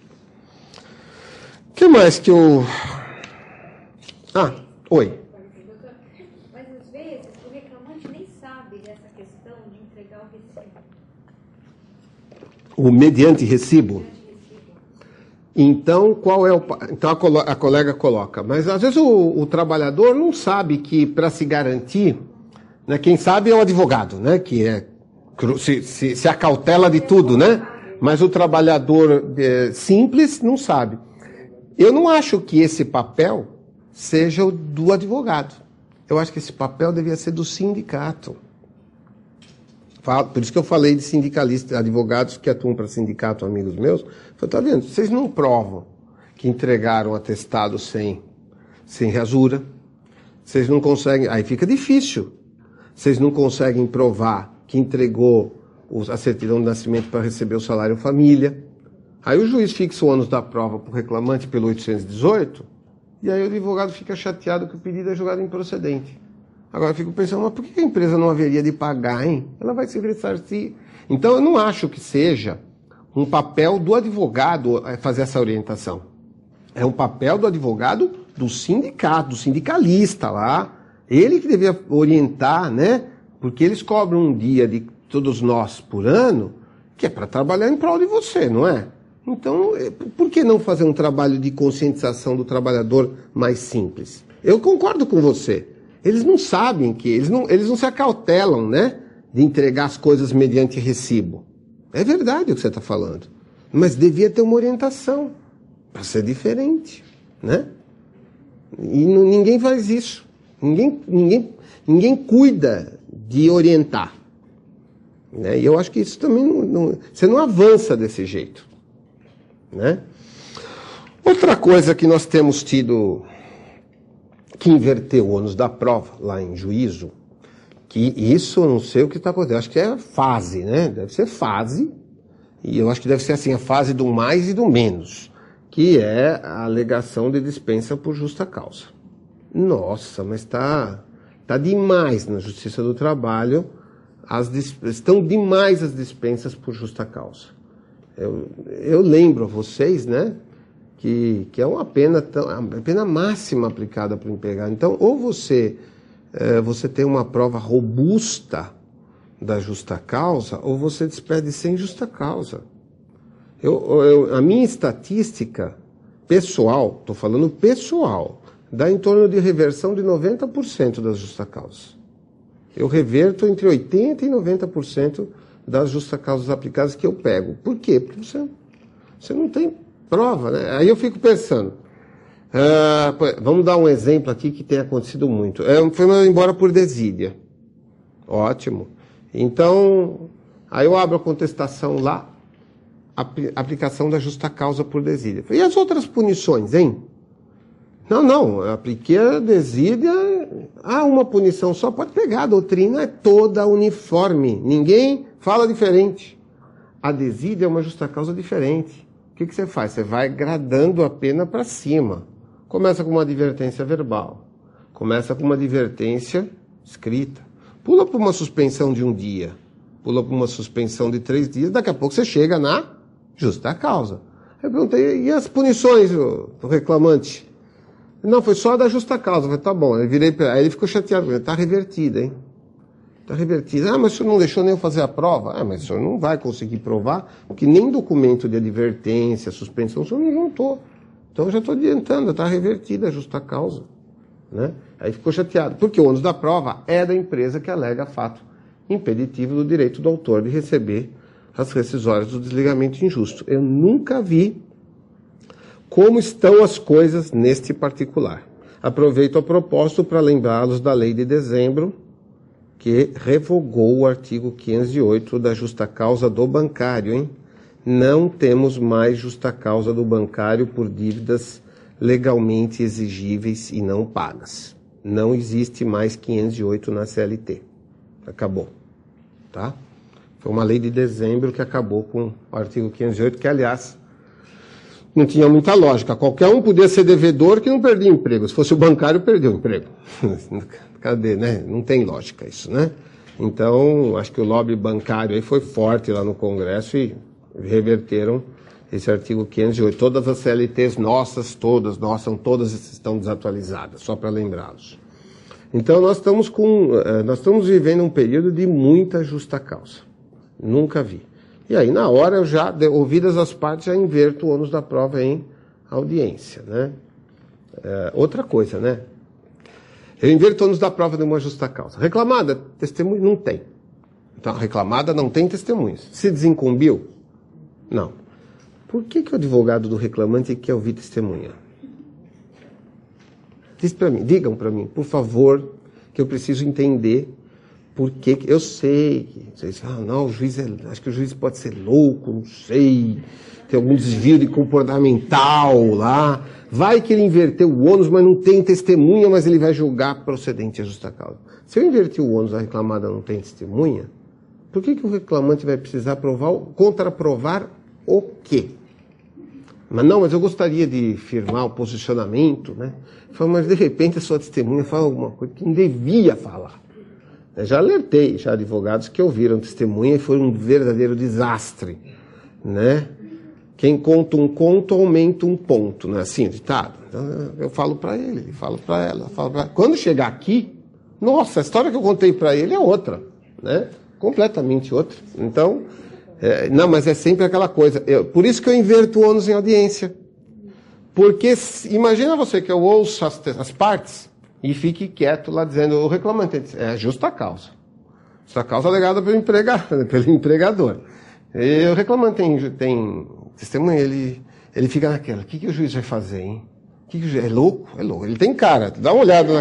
[SPEAKER 1] O que mais que eu... Oi.
[SPEAKER 2] Doutor, mas às vezes o reclamante nem sabe dessa questão de entregar o recibo.
[SPEAKER 1] O mediante recibo? Então, então a colega coloca. Mas às vezes o trabalhador não sabe que para se garantir, né, quem sabe é o advogado, né, que se acautela de tudo, né? Mas o trabalhador simples não sabe. Eu não acho que esse papel seja o do advogado. Eu acho que esse papel devia ser do sindicato. Por isso que eu falei de sindicalistas, advogados que atuam para sindicato, amigos meus. Falei, tá vendo? Vocês não provam que entregaram atestado sem rasura. Vocês não conseguem... Aí fica difícil. Vocês não conseguem provar que entregou a certidão de nascimento para receber o salário família. Aí o juiz fixa o ônus da prova para o reclamante pelo 818, e aí o advogado fica chateado que o pedido é julgado improcedente. Agora eu fico pensando, mas por que a empresa não haveria de pagar, hein? Ela vai se ressarcir. Então eu não acho que seja um papel do advogado fazer essa orientação. É um papel do advogado do sindicato, do sindicalista lá. Ele que devia orientar, né? Porque eles cobram um dia de todos nós por ano, que é para trabalhar em prol de você, não é? Então, por que não fazer um trabalho de conscientização do trabalhador mais simples? Eu concordo com você. Eles não sabem que, eles não se acautelam, né? de entregar as coisas mediante recibo. É verdade o que você está falando, mas devia ter uma orientação para ser diferente, né? E ninguém faz isso. Ninguém cuida de orientar. Né? E eu acho que isso também você não avança desse jeito. Né? Outra coisa que nós temos tido que inverter o ônus da prova lá em juízo, que isso eu não sei o que está acontecendo. Acho que é fase, né? Deve ser fase, e eu acho que deve ser assim, a fase do mais e do menos, que é a alegação de dispensa por justa causa. Nossa, mas está demais na Justiça do Trabalho, estão demais as dispensas por justa causa. Eu lembro a vocês, né, que é uma pena, a pena máxima aplicada para o empregado. Então, ou você tem uma prova robusta da justa causa, ou você despede sem justa causa. A minha estatística pessoal, estou falando pessoal, dá em torno de reversão de 90% das justas causas. Eu reverto entre 80% e 90% das justas causas aplicadas que eu pego. Por quê? Porque você não tem prova, né? Aí eu fico pensando, vamos dar um exemplo aqui que tem acontecido muito. Foi mandado embora por desídia. Ótimo. Então, aí eu abro a contestação lá, aplicação da justa causa por desídia. E as outras punições, hein? Não, eu apliquei a desídia, uma punição só, pode pegar, a doutrina é toda uniforme, ninguém fala diferente. A desídia é uma justa causa diferente. O que você faz? Você vai gradando a pena para cima. Começa com uma advertência verbal, começa com uma advertência escrita, pula para uma suspensão de 1 dia, pula para uma suspensão de 3 dias, daqui a pouco você chega na justa causa. Eu perguntei, e as punições do reclamante? Não, foi só da justa causa. Eu falei, tá bom. Aí ele ficou chateado. Está revertida, hein? Está revertida. Mas o senhor não deixou nem eu fazer a prova? Mas o senhor não vai conseguir provar, porque nem documento de advertência, suspensão, o senhor não juntou. Então eu já estou adiantando, está revertida a justa causa. Né? Aí ficou chateado. Porque o ônus da prova é da empresa que alega fato impeditivo do direito do autor de receber as rescisórias do desligamento injusto. Eu nunca vi como estão as coisas neste particular. Aproveito a propósito para lembrá-los da lei de dezembro, que revogou o artigo 508 da justa causa do bancário, hein? Não temos mais justa causa do bancário por dívidas legalmente exigíveis e não pagas. Não existe mais 508 na CLT. Acabou. Tá? Foi uma lei de dezembro que acabou com o artigo 508, que, aliás, não tinha muita lógica. Qualquer um podia ser devedor que não perdia emprego. Se fosse o bancário, perdeu o emprego. Cadê, né? Não tem lógica isso, né? Então, acho que o lobby bancário aí foi forte lá no Congresso e reverteram esse artigo 508. Todas as CLTs nossas estão desatualizadas, só para lembrá-los. Então, nós estamos vivendo um período de muita justa causa. Nunca vi. E aí, na hora, eu já, ouvidas as partes, já inverto o ônus da prova em audiência, né? Outra coisa, né? Eu inverto o ônus da prova de uma justa causa. Reclamada, testemunho, não tem. Então, a reclamada não tem testemunhos. Se desincumbiu? Não. Por que o advogado do reclamante quer ouvir testemunha? Diz para mim, digam para mim, por favor, que eu preciso entender. Porque eu sei, vocês falam, não, acho que o juiz pode ser louco, não sei, tem algum desvio de comportamental lá. Vai que ele inverteu o ônus, mas não tem testemunha, mas ele vai julgar procedente a justa causa. Se eu inverter o ônus, a reclamada não tem testemunha, por que o reclamante vai precisar contraprovar o quê? Mas eu gostaria de firmar o posicionamento, né? Mas de repente a sua testemunha fala alguma coisa que não devia falar. Eu já alertei advogados que ouviram testemunha e foi um verdadeiro desastre, né? Quem conta um conto aumenta um ponto, não é assim, ditado? Então, eu falo para ele fala para ela, Quando chegar aqui, nossa, a história que eu contei para ele é outra, né? Completamente outra. Então, mas é sempre aquela coisa. Por isso que eu inverto o ônus em audiência. Porque imagina você que eu ouço as partes e fique quieto lá dizendo, o reclamante é justa causa. Justa causa alegada pelo empregador. E o reclamante tem testemunha, ele fica naquela, o que o juiz vai fazer, hein? É louco? É louco. Ele tem cara, dá uma olhada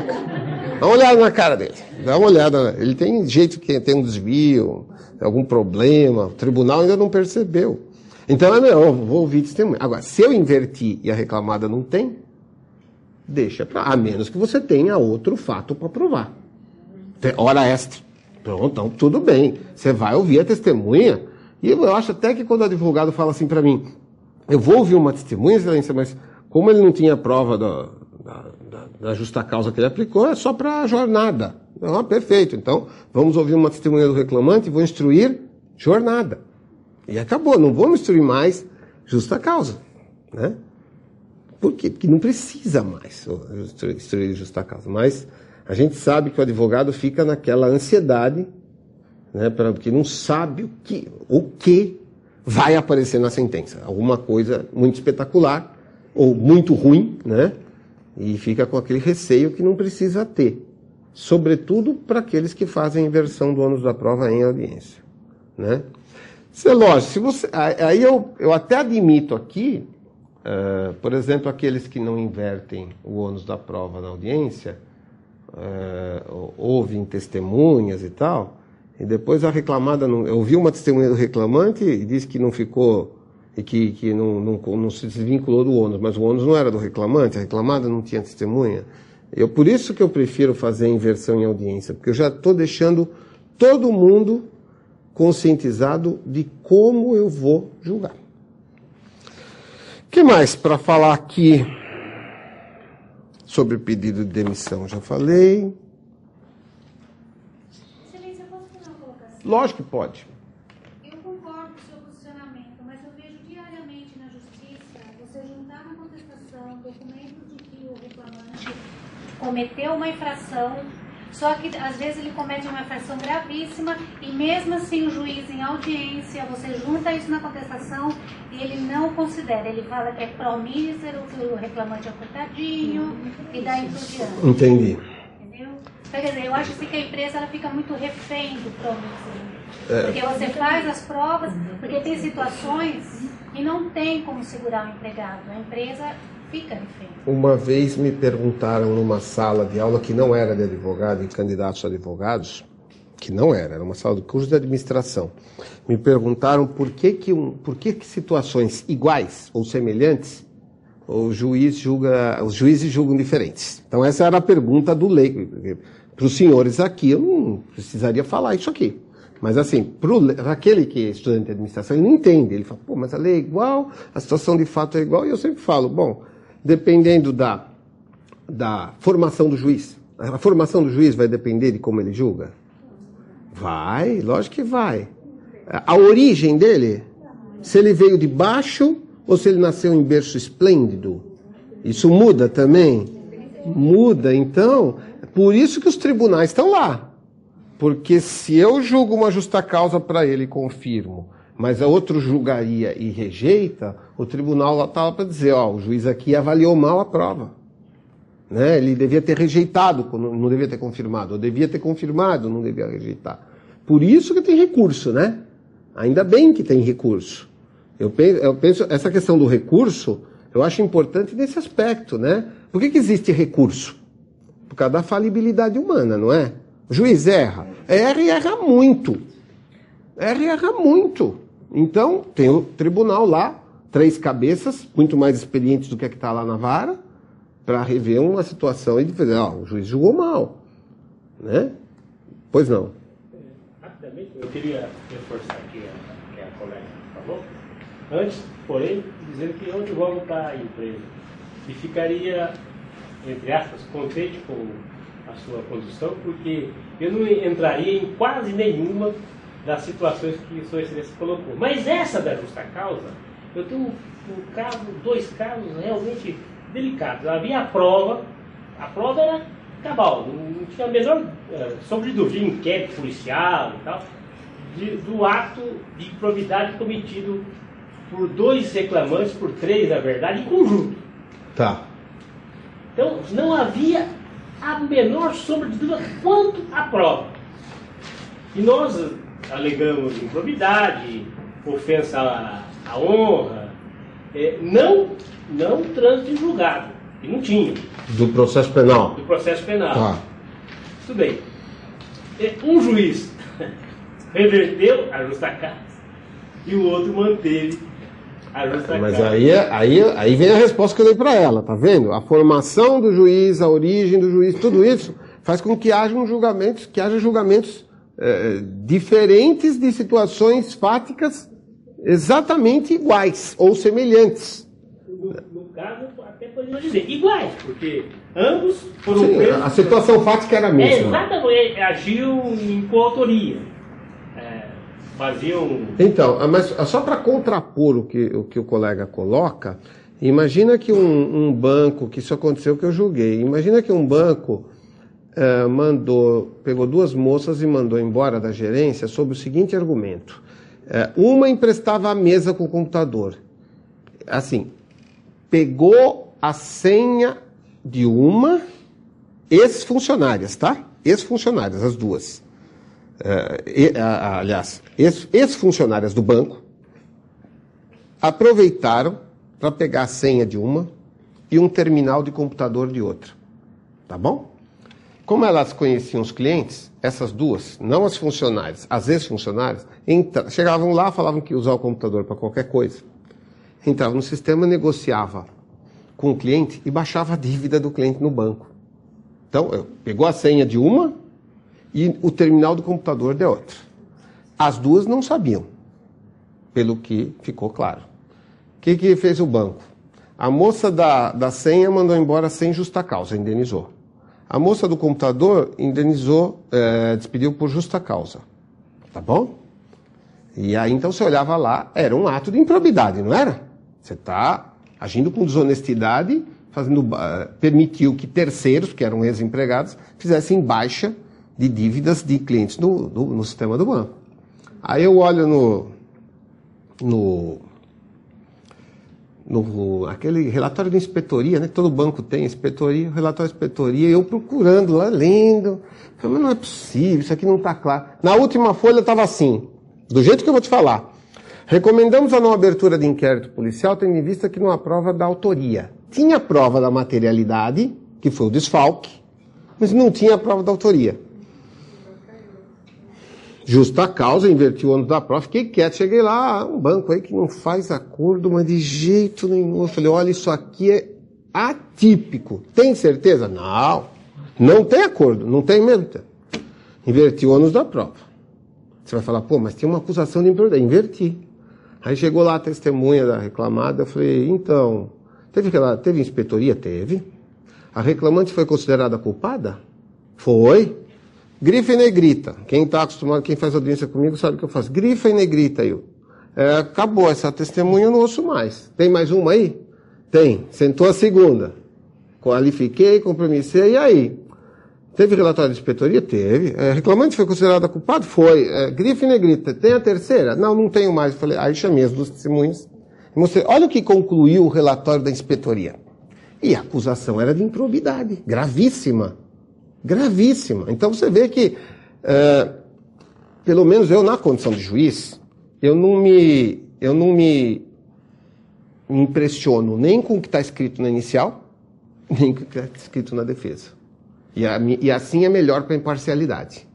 [SPEAKER 1] na cara dele. Dá uma olhada. Ele tem jeito que tem um desvio, algum problema, o tribunal ainda não percebeu. Então é melhor, eu vou ouvir testemunha. Agora, se eu invertir e a reclamada não tem, deixa pra, a menos que você tenha outro fato para provar. Hora extra. Pronto, então tudo bem. Você vai ouvir a testemunha. E eu acho até que quando o advogado fala assim para mim, eu vou ouvir uma testemunha, excelência, mas como ele não tinha prova da justa causa que ele aplicou, é só para a jornada. Não, perfeito. Então, vamos ouvir uma testemunha do reclamante e vou instruir jornada. E acabou, não vou instruir mais justa causa. Né? Por quê? Porque não precisa mais instruir justa causa. Mas a gente sabe que o advogado fica naquela ansiedade, né, porque não sabe o que vai aparecer na sentença. Alguma coisa muito espetacular ou muito ruim, né? E fica com aquele receio que não precisa ter. Sobretudo para aqueles que fazem inversão do ônus da prova em audiência. Né? Isso é lógico. Se você, aí eu até admito aqui, por exemplo, aqueles que não invertem o ônus da prova na audiência, ouvem testemunhas e tal, e depois a reclamada, eu ouvi uma testemunha do reclamante e disse que não ficou, e que não se desvinculou do ônus, mas o ônus não era do reclamante, a reclamada não tinha testemunha. Por isso que eu prefiro fazer inversão em audiência, porque eu já estou deixando todo mundo conscientizado de como eu vou julgar. O que mais para falar aqui sobre o pedido de demissão? Já falei.
[SPEAKER 2] Excelência, eu posso fazer uma colocação?
[SPEAKER 1] Lógico que pode.
[SPEAKER 2] Eu concordo com o seu posicionamento, mas eu vejo diariamente na justiça você juntar na contestação documentos de que o reclamante cometeu uma infração, só que às vezes ele comete uma infração gravíssima e mesmo assim o juiz em audiência, você junta isso na contestação e ele não considera, ele fala que é pró-mísero, que o reclamante é coitadinho e daí por diante.
[SPEAKER 1] Entendi.
[SPEAKER 2] Entendeu? Então, quer dizer, eu acho assim que a empresa ela fica muito refém do pró-mísero. Porque você faz as provas, porque tem situações que não tem como segurar o empregado. A empresa fica refém.
[SPEAKER 1] Uma vez me perguntaram numa sala de aula que não era de advogado e candidatos a advogados, que não era uma sala de curso de administração. Me perguntaram por que situações iguais ou semelhantes os juízes julgam diferentes. Então essa era a pergunta do leigo. Para os senhores aqui, eu não precisaria falar isso aqui. Mas assim, para aquele que é estudante de administração, ele não entende. Ele fala, pô, mas a lei é igual, a situação de fato é igual. E eu sempre falo, bom, dependendo da formação do juiz. A formação do juiz vai depender de como ele julga? Vai, lógico que vai. A origem dele, se ele veio de baixo ou se ele nasceu em berço esplêndido, isso muda também? Muda, então, por isso que os tribunais estão lá. Porque se eu julgo uma justa causa para ele e confirmo, mas a outro julgaria e rejeita, o tribunal lá está lá para dizer, ó, o juiz aqui avaliou mal a prova. Né? Ele devia ter rejeitado, não devia ter confirmado, ou devia ter confirmado, não devia rejeitar. Por isso que tem recurso, né? Ainda bem que tem recurso. Eu penso essa questão do recurso, eu acho importante nesse aspecto, né? Por que existe recurso? Por causa da falibilidade humana, não é? O juiz erra. Erra e erra muito. Erra e erra muito. Então, tem o tribunal lá, 3 cabeças, muito mais experientes do que a que está lá na vara, para rever uma situação e dizer, ó, o juiz julgou mal. Né? Pois não.
[SPEAKER 3] Rapidamente, eu queria reforçar aqui que a colega falou. Antes, porém, dizendo que eu advogo para a empresa. E ficaria, entre aspas, contente com a sua posição, porque eu não entraria em quase nenhuma das situações que Sua Excelência colocou. Mas essa da justa causa, eu tenho dois casos realmente delicados. Havia a prova era cabal, não tinha a menor sobredúvida, inquérito policial e tal, do ato de improbidade cometido por 2 reclamantes, por 3 na verdade, em conjunto.
[SPEAKER 1] Tá.
[SPEAKER 3] Então não havia a menor sombra de dúvida quanto à prova. E nós alegamos improbidade, ofensa à honra, não trânsito em julgado, que não tinha.
[SPEAKER 1] Do processo penal?
[SPEAKER 3] Do processo penal.
[SPEAKER 1] Tá.
[SPEAKER 3] Tudo bem. Um juiz reverteu a justa causa e o outro manteve a justa causa.
[SPEAKER 1] Mas aí vem a resposta que eu dei para ela, tá vendo? A formação do juiz, a origem do juiz, tudo isso faz com que haja julgamentos diferentes de situações fáticas exatamente iguais ou semelhantes.
[SPEAKER 3] No caso, até podemos dizer iguais, porque ambos foram presos.
[SPEAKER 1] A situação fática era a mesma.
[SPEAKER 3] Exatamente, agiam em coautoria. Faziam.
[SPEAKER 1] Então, mas só para contrapor o que o colega coloca, imagina que um banco, que isso aconteceu que eu julguei, imagina que um banco pegou duas moças e mandou embora da gerência sob o seguinte argumento. Uma emprestava a mesa com o computador. Assim, pegou a senha de uma ex-funcionárias, tá? Ex-funcionárias, as duas. Aliás, ex-funcionárias do banco aproveitaram para pegar a senha de uma e um terminal de computador de outra. Tá bom? Como elas conheciam os clientes, essas duas, não as funcionárias, as ex-funcionárias, chegavam lá, falavam que ia usar o computador para qualquer coisa. Entrava no sistema, negociava com o cliente e baixava a dívida do cliente no banco. Então, pegou a senha de uma e o terminal do computador de outra. As duas não sabiam, pelo que ficou claro. O que fez o banco? A moça da senha mandou embora sem justa causa, indenizou. A moça do computador indenizou, despediu por justa causa. Tá bom? E aí, então, você olhava lá, era um ato de improbidade, não era? Você está agindo com desonestidade, permitiu que terceiros, que eram ex-empregados, fizessem baixa de dívidas de clientes no sistema do banco. Aí eu olho aquele relatório de inspetoria, né? Todo banco tem inspetoria, relatório de inspetoria, eu procurando lá, lendo, falei, mas não é possível, isso aqui não está claro. Na última folha estava assim, do jeito que eu vou te falar. Recomendamos a não abertura de inquérito policial, tendo em vista que não há prova da autoria. Tinha prova da materialidade, que foi o desfalque, mas não tinha prova da autoria. Justa causa, invertiu o ônus da prova, fiquei quieto, cheguei lá, um banco aí que não faz acordo, mas de jeito nenhum. Eu falei, olha, isso aqui é atípico. Tem certeza? Não tem acordo, não tem mesmo. Invertiu o ônus da prova. Você vai falar, pô, mas tem uma acusação de improbidade. Inverti. Aí chegou lá a testemunha da reclamada, eu falei, então, teve inspetoria? Teve. A reclamante foi considerada culpada? Foi. Grifa e negrita. Quem está acostumado, quem faz audiência comigo sabe o que eu faço. Grifa e negrita aí. Acabou essa testemunha, eu não ouço mais. Tem mais uma aí? Tem. Sentou a segunda. Qualifiquei, compromissei, e aí? Teve relatório de inspetoria? Teve. Reclamante foi considerada culpado? Foi. Grifa e negrita. Tem a terceira? Não tenho mais. Eu falei, aí chamei as duas testemunhas e mostrei. Olha o que concluiu o relatório da inspetoria. E a acusação era de improbidade. Gravíssima. Gravíssima. Então você vê que, pelo menos eu na condição de juiz, eu não me impressiono nem com o que está escrito na inicial, nem com o que está escrito na defesa. E assim é melhor para a imparcialidade.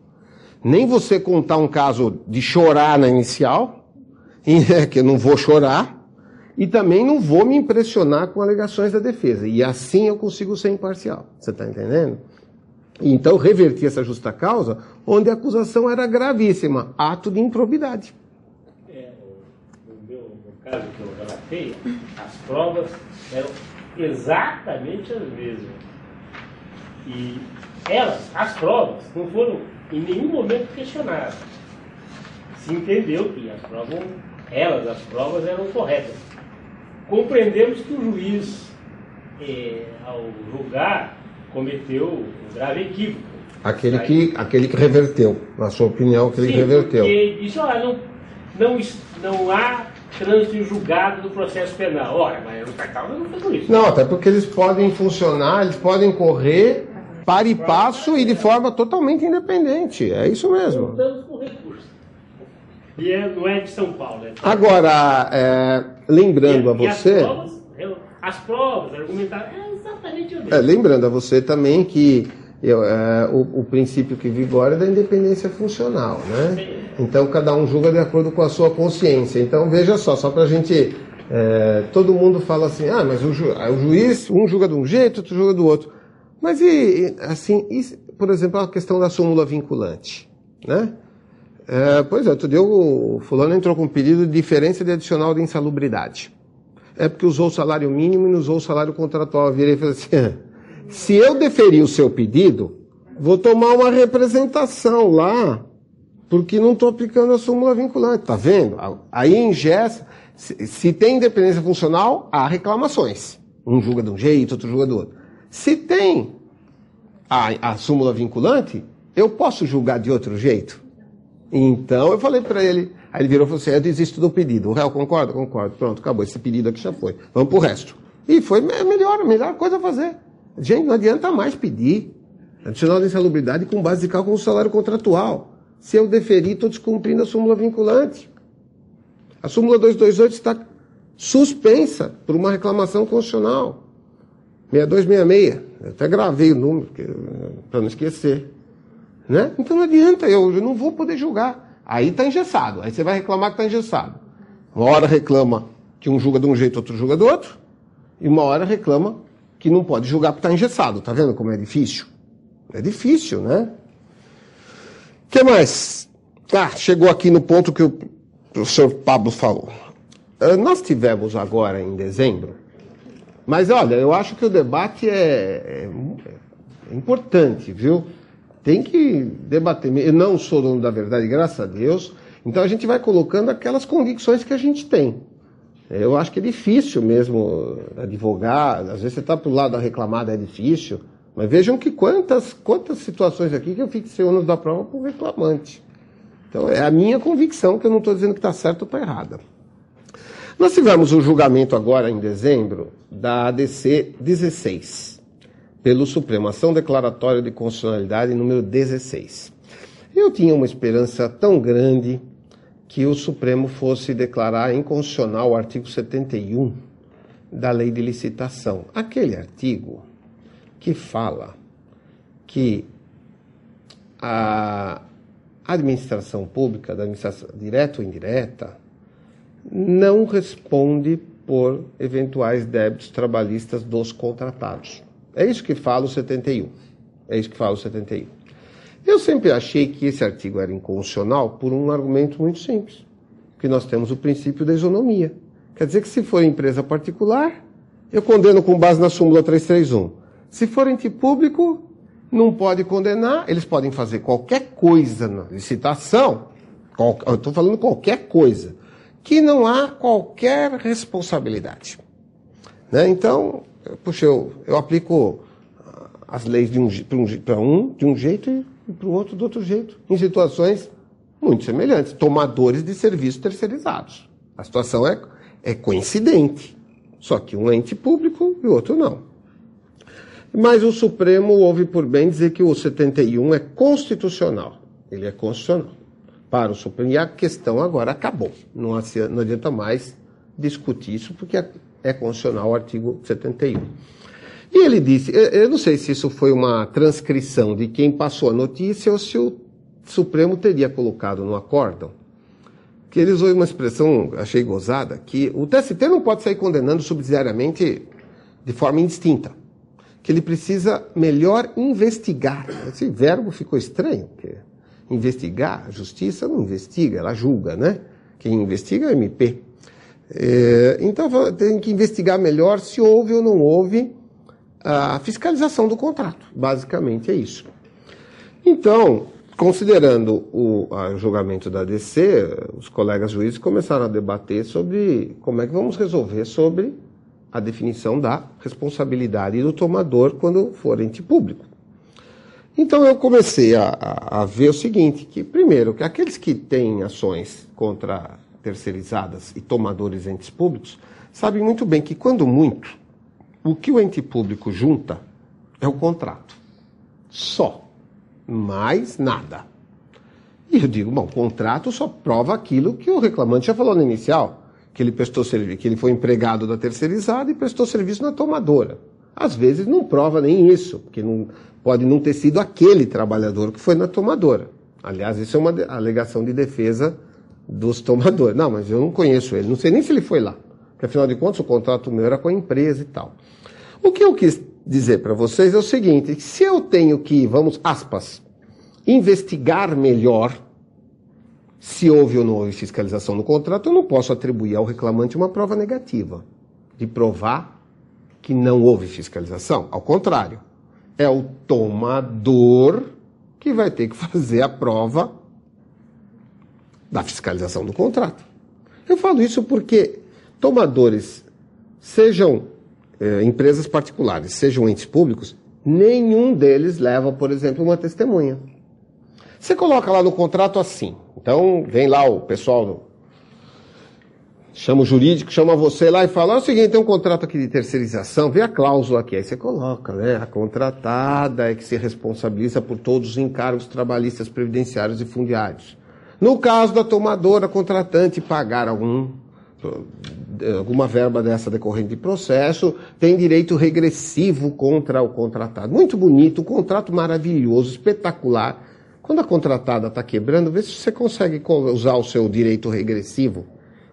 [SPEAKER 1] Nem você contar um caso de chorar na inicial, que eu não vou chorar, e também não vou me impressionar com alegações da defesa. E assim eu consigo ser imparcial. Você está entendendo? Então, reverti essa justa causa, onde a acusação era gravíssima, ato de improbidade.
[SPEAKER 3] No caso que eu relatei, as provas eram exatamente as mesmas. E as provas, não foram em nenhum momento questionadas. Se entendeu que as provas eram corretas. Compreendemos que o juiz, ao julgar, cometeu um grave equívoco.
[SPEAKER 1] Aquele que reverteu, na sua opinião, aquele que reverteu.
[SPEAKER 3] Porque disse, olha, não há trânsito em julgado do processo penal. Olha, mas o cartão não foi por isso.
[SPEAKER 1] Não, até porque eles podem funcionar, eles podem correr para e passo e de forma totalmente independente. É isso mesmo.
[SPEAKER 3] Contamos com recursos. E não é de São Paulo.
[SPEAKER 1] Agora, lembrando a você...
[SPEAKER 3] As provas argumentaram, é exatamente o mesmo.
[SPEAKER 1] Lembrando a você também que o princípio que vigora é da independência funcional, né?
[SPEAKER 3] Sim.
[SPEAKER 1] Então, cada um julga de acordo com a sua consciência. Então, veja só para a gente... todo mundo fala assim, mas o juiz, um julga de um jeito, outro julga do outro. Mas, por exemplo, a questão da súmula vinculante, né? Pois é, outro dia o fulano entrou com um pedido de diferença de adicional de insalubridade. É porque usou o salário mínimo e não usou o salário contratual. Eu virei e falei assim, se eu deferir o seu pedido, vou tomar uma representação lá, porque não estou aplicando a súmula vinculante, tá vendo? Aí ingessa, se tem independência funcional, há reclamações. Um julga de um jeito, outro julga do outro. Se tem a súmula vinculante, eu posso julgar de outro jeito? Então eu falei para ele, aí ele virou e falou assim, eu desisto do pedido. O réu concorda? Concordo. Pronto, acabou. Esse pedido aqui já foi. Vamos pro resto. E foi a melhor coisa a fazer. Gente, não adianta mais pedir adicional de insalubridade com base de cálculo do salário contratual. Se eu deferir, estou descumprindo a súmula vinculante. A súmula 228 está suspensa por uma reclamação constitucional. 6266. Eu até gravei o número, para não esquecer. Né? Então não adianta, eu não vou poder julgar. Aí está engessado. Aí você vai reclamar que está engessado. Uma hora reclama que um julga de um jeito, outro julga do outro. E uma hora reclama que não pode julgar porque está engessado. Tá vendo como é difícil? É difícil, né? O que mais? Chegou aqui no ponto que o professor Pablo falou. Nós tivemos agora em dezembro, mas olha, eu acho que o debate é importante, viu? Tem que debater. Eu não sou dono da verdade, graças a Deus. Então a gente vai colocando aquelas convicções que a gente tem. Eu acho que é difícil mesmo advogar. Às vezes você está pro lado da reclamada, é difícil. Mas vejam que quantas situações aqui que eu fixei o ônus da prova para o reclamante. Então é a minha convicção, que eu não estou dizendo que está certo ou está errada. Nós tivemos o julgamento agora em dezembro da ADC 16. Pelo Supremo, ação declaratória de constitucionalidade número 16. Eu tinha uma esperança tão grande que o Supremo fosse declarar inconstitucional o artigo 71 da Lei de Licitação. Aquele artigo que fala que a administração pública, da administração direta ou indireta, não responde por eventuais débitos trabalhistas dos contratados. É isso que fala o 71. É isso que fala o 71. Eu sempre achei que esse artigo era inconstitucional por um argumento muito simples. Que nós temos o princípio da isonomia. Quer dizer que se for empresa particular, eu condeno com base na súmula 331. Se for ente público, não pode condenar. Eles podem fazer qualquer coisa na licitação. Eu estou falando qualquer coisa. Que não há qualquer responsabilidade. Né? Então... Puxa, eu aplico as leis para um de um jeito e para o outro do outro jeito, em situações muito semelhantes, tomadores de serviços terceirizados. A situação é coincidente, só que um é ente público e o outro não. Mas o Supremo houve por bem dizer que o 71 é constitucional. Ele é constitucional para o Supremo. E a questão agora acabou. Não adianta mais discutir isso, porque é constitucional o artigo 71. E ele disse, eu não sei se isso foi uma transcrição de quem passou a notícia ou se o Supremo teria colocado no acórdão, que ele usou uma expressão, achei gozada, que o TST não pode sair condenando subsidiariamente de forma indistinta, que ele precisa melhor investigar. Esse verbo ficou estranho, porque investigar, a justiça não investiga, ela julga, né? Quem investiga é o MP. Então tem que investigar melhor se houve ou não houve a fiscalização do contrato. Basicamente é isso. Então, considerando o julgamento da ADC, os colegas juízes começaram a debater sobre como é que vamos resolver sobre a definição da responsabilidade do tomador quando for ente público. Então eu comecei a ver o seguinte, que primeiro, que aqueles que têm ações contra terceirizadas e tomadores entes públicos, sabem muito bem que, quando muito, o que o ente público junta é o contrato. Só. Mais nada. E eu digo, bom, o contrato só prova aquilo que o reclamante já falou no inicial, que ele prestou serviço, que ele foi empregado da terceirizada e prestou serviço na tomadora. Às vezes não prova nem isso, porque pode não ter sido aquele trabalhador que foi na tomadora. Aliás, isso é uma alegação de defesa dos tomadores. Não, mas eu não conheço ele, não sei nem se ele foi lá. Porque, afinal de contas, o contrato meu era com a empresa e tal. O que eu quis dizer para vocês é o seguinte, se eu tenho que, vamos, aspas, investigar melhor se houve ou não houve fiscalização no contrato, eu não posso atribuir ao reclamante uma prova negativa de provar que não houve fiscalização. Ao contrário, é o tomador que vai ter que fazer a prova da fiscalização do contrato. Eu falo isso porque tomadores, sejam empresas particulares, sejam entes públicos, nenhum deles leva, por exemplo, uma testemunha. Você coloca lá no contrato assim, então vem lá o pessoal, chama o jurídico, chama você lá e fala, o seguinte, tem um contrato aqui de terceirização, vê a cláusula aqui, aí você coloca, né, a contratada é que se responsabiliza por todos os encargos trabalhistas, previdenciários e fundiários. No caso da tomadora contratante pagar alguma verba dessa decorrente de processo, tem direito regressivo contra o contratado. Muito bonito, um contrato maravilhoso, espetacular. Quando a contratada está quebrando, vê se você consegue usar o seu direito regressivo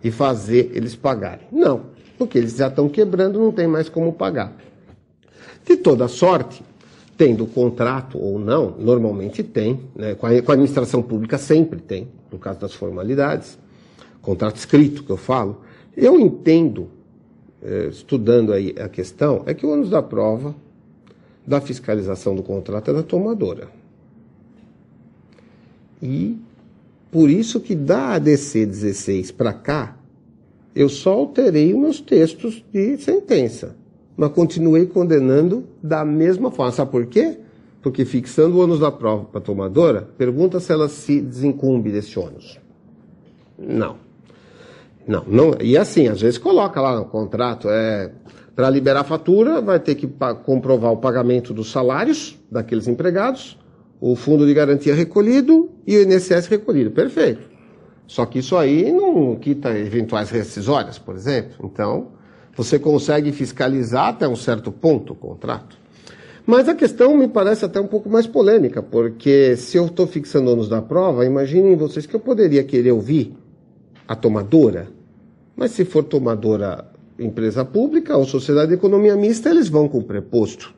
[SPEAKER 1] e fazer eles pagarem. Não, porque eles já estão quebrando, não tem mais como pagar. De toda sorte, tendo contrato ou não, normalmente tem, né? Com a administração pública sempre tem, no caso das formalidades, contrato escrito que eu falo, eu entendo, estudando aí a questão, é que o ônus da prova da fiscalização do contrato é da tomadora. E por isso que da ADC 16 para cá, eu só alterei os meus textos de sentença, mas continuei condenando da mesma forma. Sabe por quê? Porque fixando o ônus da prova para a tomadora, pergunta se ela se desincumbe desse ônus. Não. E assim, às vezes coloca lá no contrato, para liberar a fatura, vai ter que comprovar o pagamento dos salários daqueles empregados, o fundo de garantia recolhido e o INSS recolhido. Perfeito. Só que isso aí não quita eventuais rescisórias, por exemplo. Então, você consegue fiscalizar até um certo ponto o contrato. Mas a questão me parece até um pouco mais polêmica, porque se eu estou fixando ônus da prova, imaginem vocês que eu poderia querer ouvir a tomadora, mas se for tomadora empresa pública ou sociedade de economia mista, eles vão com o preposto.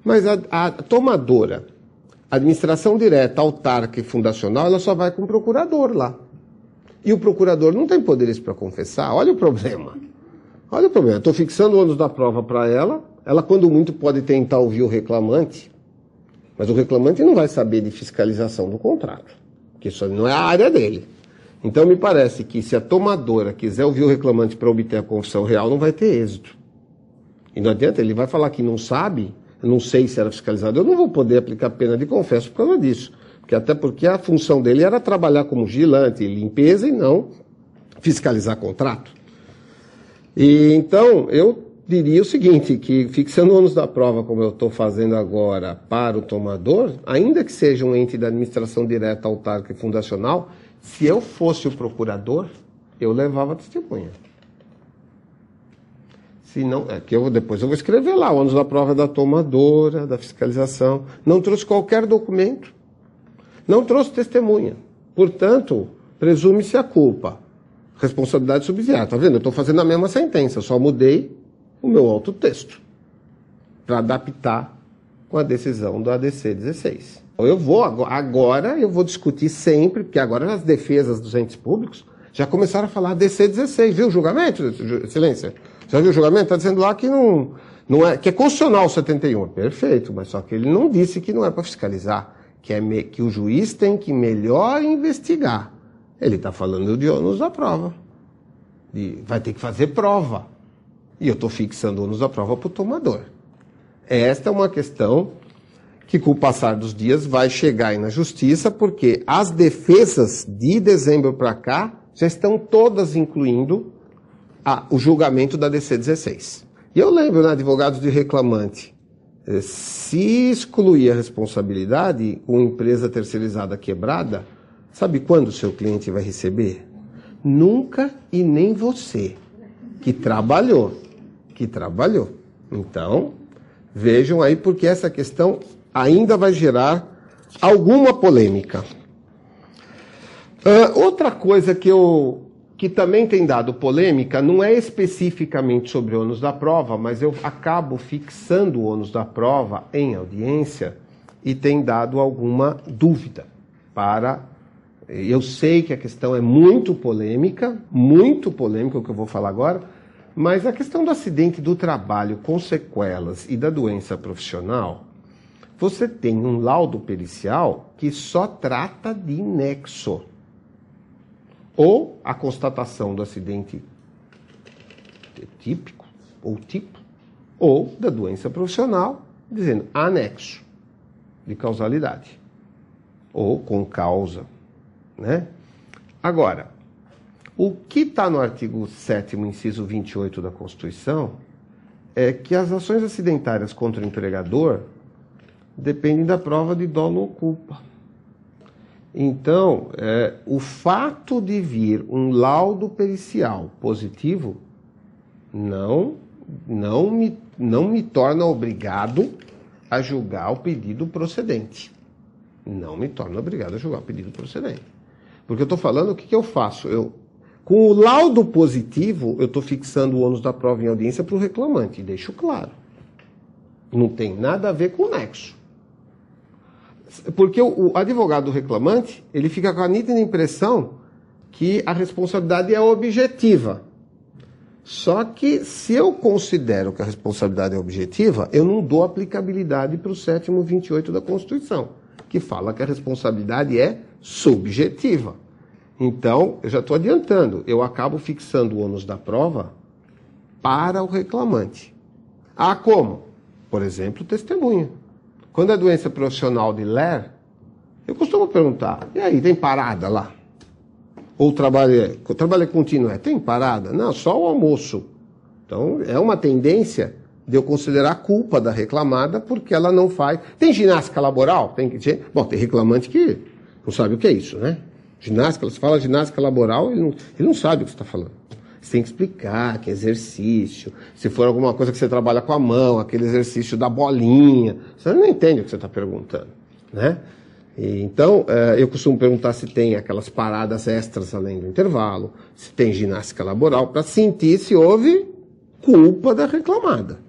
[SPEAKER 1] Mas a tomadora, administração direta, autarca e fundacional, ela só vai com o procurador lá. E o procurador não tem poderes para confessar. Olha o problema. Estou fixando o ônus da prova para ela. Ela, quando muito, pode tentar ouvir o reclamante, mas o reclamante não vai saber de fiscalização do contrato, porque isso não é a área dele. Então, me parece que se a tomadora quiser ouvir o reclamante para obter a confissão real, não vai ter êxito. E não adianta, ele vai falar que não sabe, eu não sei se era fiscalizado, eu não vou poder aplicar pena de confesso por causa disso. Até porque a função dele era trabalhar como vigilante e limpeza e não fiscalizar contrato. E então, eu diria o seguinte, que fixando o ônus da prova, como eu estou fazendo agora, para o tomador, ainda que seja um ente da administração direta, autárquica e fundacional, se eu fosse o procurador, eu levava a testemunha. Se não, depois eu vou escrever lá, o ônus da prova é da tomadora, da fiscalização. Não trouxe qualquer documento, não trouxe testemunha. Portanto, presume-se a culpa. Responsabilidade subsidiária. Está vendo? Eu estou fazendo a mesma sentença, eu só mudei o meu autotexto para adaptar com a decisão do ADC 16. Agora eu vou discutir sempre, porque agora as defesas dos entes públicos já começaram a falar ADC 16. Viu o julgamento, Excelência? Já viu o julgamento? Está dizendo lá que não é, que é constitucional o 71. Perfeito, mas só que ele não disse que não é para fiscalizar, que o juiz tem que melhor investigar. Ele está falando de ônus da prova. Vai ter que fazer prova. E eu estou fixando o ônus da prova para o tomador. Esta é uma questão que, com o passar dos dias, vai chegar aí na justiça, porque as defesas de dezembro para cá já estão todas incluindo o julgamento da DC 16. E eu lembro, né, advogados de reclamante, Se excluir a responsabilidade com empresa terceirizada quebrada, sabe quando o seu cliente vai receber? Nunca e nem você, que trabalhou. Então, vejam aí porque essa questão ainda vai gerar alguma polêmica. Outra coisa que também tem dado polêmica, não é especificamente sobre o ônus da prova, mas eu acabo fixando o ônus da prova em audiência e tem dado alguma dúvida para... Eu sei que a questão é muito polêmica o que eu vou falar agora, mas a questão do acidente do trabalho com sequelas e da doença profissional, você tem um laudo pericial que só trata de nexo. Ou a constatação do acidente típico, ou tipo, ou da doença profissional, dizendo anexo de causalidade, ou com causa, né? Agora, o que está no artigo 7º, inciso 28 da Constituição, é que as ações acidentárias contra o empregador dependem da prova de dolo ou culpa. Então, o fato de vir um laudo pericial positivo não me torna obrigado a julgar o pedido procedente. Não me torna obrigado a julgar o pedido procedente. Porque eu estou falando, o que eu faço? Com o laudo positivo, eu estou fixando o ônus da prova em audiência para o reclamante, e deixo claro. Não tem nada a ver com o nexo. Porque o advogado do reclamante, ele fica com a nítida impressão que a responsabilidade é objetiva. Só que, se eu considero que a responsabilidade é objetiva, eu não dou aplicabilidade para o 7º 28 da Constituição, que fala que a responsabilidade é subjetiva. Então, eu já estou adiantando, eu acabo fixando o ônus da prova para o reclamante. Como? Por exemplo, testemunha. Quando é doença profissional de LER, eu costumo perguntar, e aí, tem parada lá? Ou trabalho é contínuo? Tem parada? Não, só o almoço. Então, é uma tendência de eu considerar a culpa da reclamada porque ela não faz... Tem ginástica laboral? Tem reclamante que não sabe o que é isso, né? Ginástica, você fala ginástica laboral, ele não sabe o que você está falando. Você tem que explicar que é exercício. Se for alguma coisa que você trabalha com a mão, aquele exercício da bolinha, você não entende o que você está perguntando, né? Então, eu costumo perguntar se tem aquelas paradas extras além do intervalo, se tem ginástica laboral, para sentir se houve culpa da reclamada.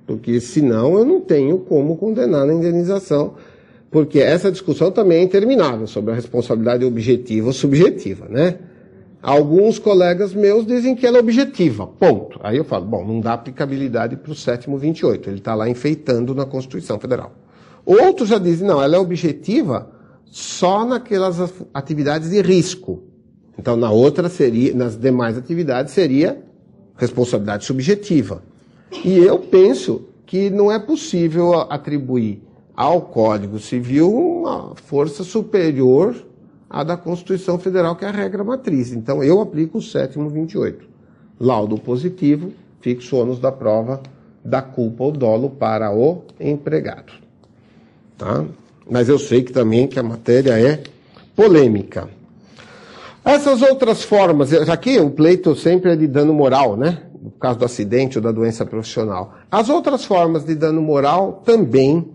[SPEAKER 1] Porque senão eu não tenho como condenar na indenização, porque essa discussão também é interminável sobre a responsabilidade objetiva ou subjetiva, né? Alguns colegas meus dizem que ela é objetiva, ponto. Aí eu falo, não dá aplicabilidade para o 7º 28, ele está lá enfeitando na Constituição Federal. Outros já dizem, não, ela é objetiva só naquelas atividades de risco. Então, nas demais atividades seria responsabilidade subjetiva. E eu penso que não é possível atribuir ao Código Civil uma força superior à da Constituição Federal, que é a regra matriz. Então, eu aplico o 7º 28. Laudo positivo, fixo o ônus da prova da culpa ou dolo para o empregado. Tá? Mas eu sei que também que a matéria é polêmica. Essas outras formas, aqui o pleito sempre é de dano moral, né? No caso do acidente ou da doença profissional. As outras formas de dano moral também,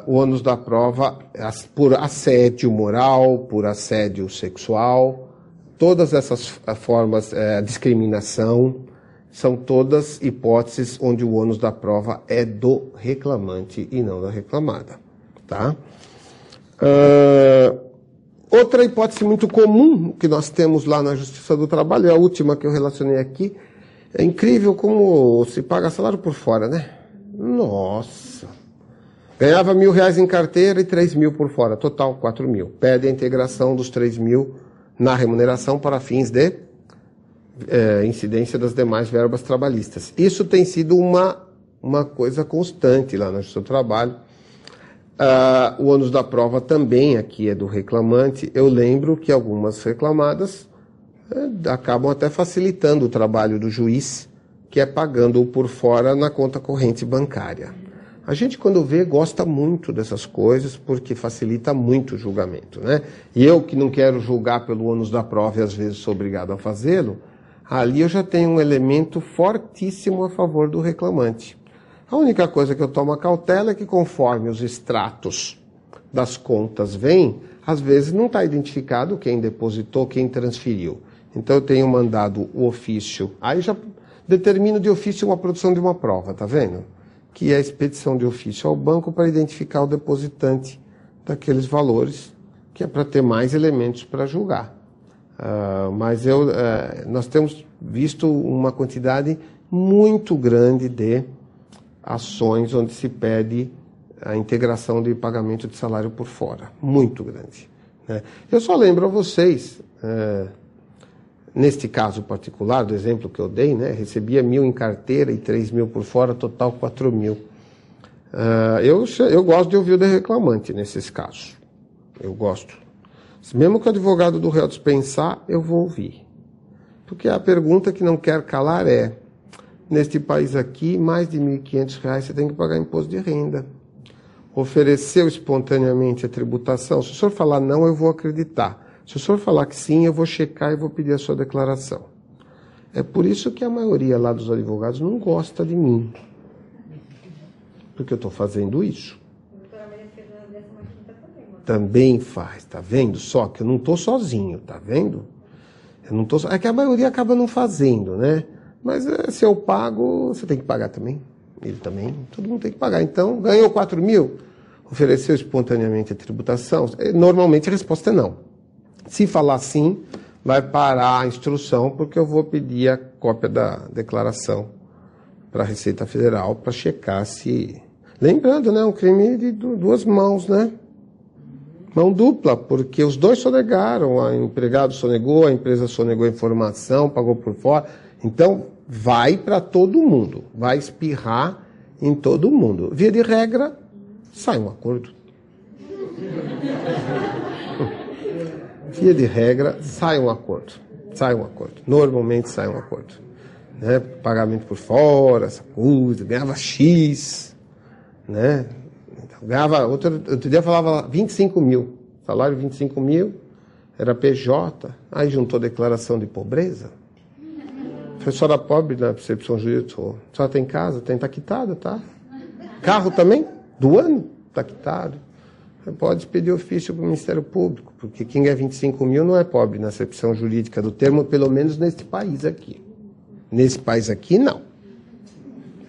[SPEAKER 1] o ônus da prova por assédio moral, por assédio sexual, todas essas formas, discriminação, são todas hipóteses onde o ônus da prova é do reclamante e não da reclamada. Tá? Outra hipótese muito comum que nós temos lá na Justiça do Trabalho, é a última que eu relacionei aqui. É incrível como se paga salário por fora, né? Nossa! Ganhava R$1.000 em carteira e 3.000 por fora, total 4.000. Pede a integração dos 3.000 na remuneração para fins de incidência das demais verbas trabalhistas. Isso tem sido uma coisa constante lá na Justiça do Trabalho. O ônus da prova também aqui é do reclamante. Eu lembro que algumas reclamadas acabam até facilitando o trabalho do juiz, que é pagando por fora na conta corrente bancária. A gente, quando vê, gosta muito dessas coisas porque facilita muito o julgamento, né? E eu, que não quero julgar pelo ônus da prova e às vezes sou obrigado a fazê-lo, ali eu já tenho um elemento fortíssimo a favor do reclamante. A única coisa que eu tomo a cautela é que, conforme os extratos das contas vêm, às vezes não está identificado quem depositou, quem transferiu. Então eu tenho mandado o ofício, aí já determino de ofício uma produção de uma prova, tá vendo? Que é a expedição de ofício ao banco para identificar o depositante daqueles valores, que é para ter mais elementos para julgar. Mas nós temos visto uma quantidade muito grande de ações onde se pede a integração de pagamento de salário por fora. Muito grande, né? Eu só lembro a vocês, neste caso particular, do exemplo que eu dei, né, recebia 1.000 em carteira e 3.000 por fora, total 4.000. Eu gosto de ouvir o reclamante nesses casos. Eu gosto. Mesmo que o advogado do réu dispensar, eu vou ouvir. Porque a pergunta que não quer calar é: neste país aqui, mais de R$ 1.500 você tem que pagar imposto de renda. Ofereceu espontaneamente a tributação? Se o senhor falar não, eu vou acreditar. Se o senhor falar que sim, eu vou checar e vou pedir a sua declaração. É por isso que a maioria lá dos advogados não gosta de mim. Porque eu estou fazendo isso. Também faz, tá vendo? Só que eu não estou sozinho, tá vendo? Eu não tô É que a maioria acaba não fazendo, né? Mas se eu pago, você tem que pagar também. Ele também, todo mundo tem que pagar. Então, ganhou 4.000, ofereceu espontaneamente a tributação? Normalmente a resposta é não. Se falar sim, vai parar a instrução, porque eu vou pedir a cópia da declaração para a Receita Federal para checar se... Lembrando, né, um crime de duas mãos, né? Mão dupla, porque os dois sonegaram, o empregado sonegou, a empresa sonegou a informação, pagou por fora. Então, vai para todo mundo, vai espirrar em todo mundo. Via de regra, sai um acordo. Via de regra, sai um acordo. Sai um acordo. Normalmente sai um acordo. Né? Pagamento por fora, essa coisa, ganhava X, né? Ganhava, outro dia falava 25.000, salário 25.000, era PJ, aí juntou declaração de pobreza. Professora pobre na percepção jurídica, só tem casa, tá quitado, tá? Carro também, do ano, tá quitado. Pode pedir ofício para o Ministério Público, porque quem ganha 25.000 não é pobre na acepção jurídica do termo, pelo menos neste país aqui. Nesse país aqui, não.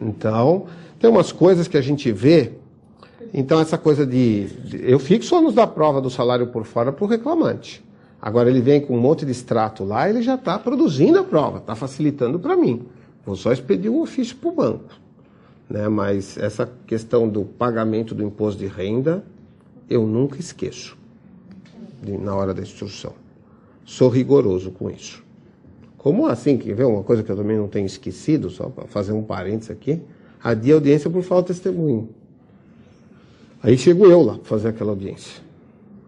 [SPEAKER 1] Então, tem umas coisas que a gente vê. Então, essa coisa eu fixo ônus da prova do salário por fora para o reclamante. Agora, ele vem com um monte de extrato lá, ele já está produzindo a prova, está facilitando para mim. Vou só expedir um ofício para o banco. Né? Mas essa questão do pagamento do imposto de renda, eu nunca esqueço na hora da instrução. Sou rigoroso com isso. Como assim, quer ver uma coisa que eu também não tenho esquecido, só para fazer um parênteses aqui, adia audiência por falta de testemunho. Aí chego eu lá para fazer aquela audiência.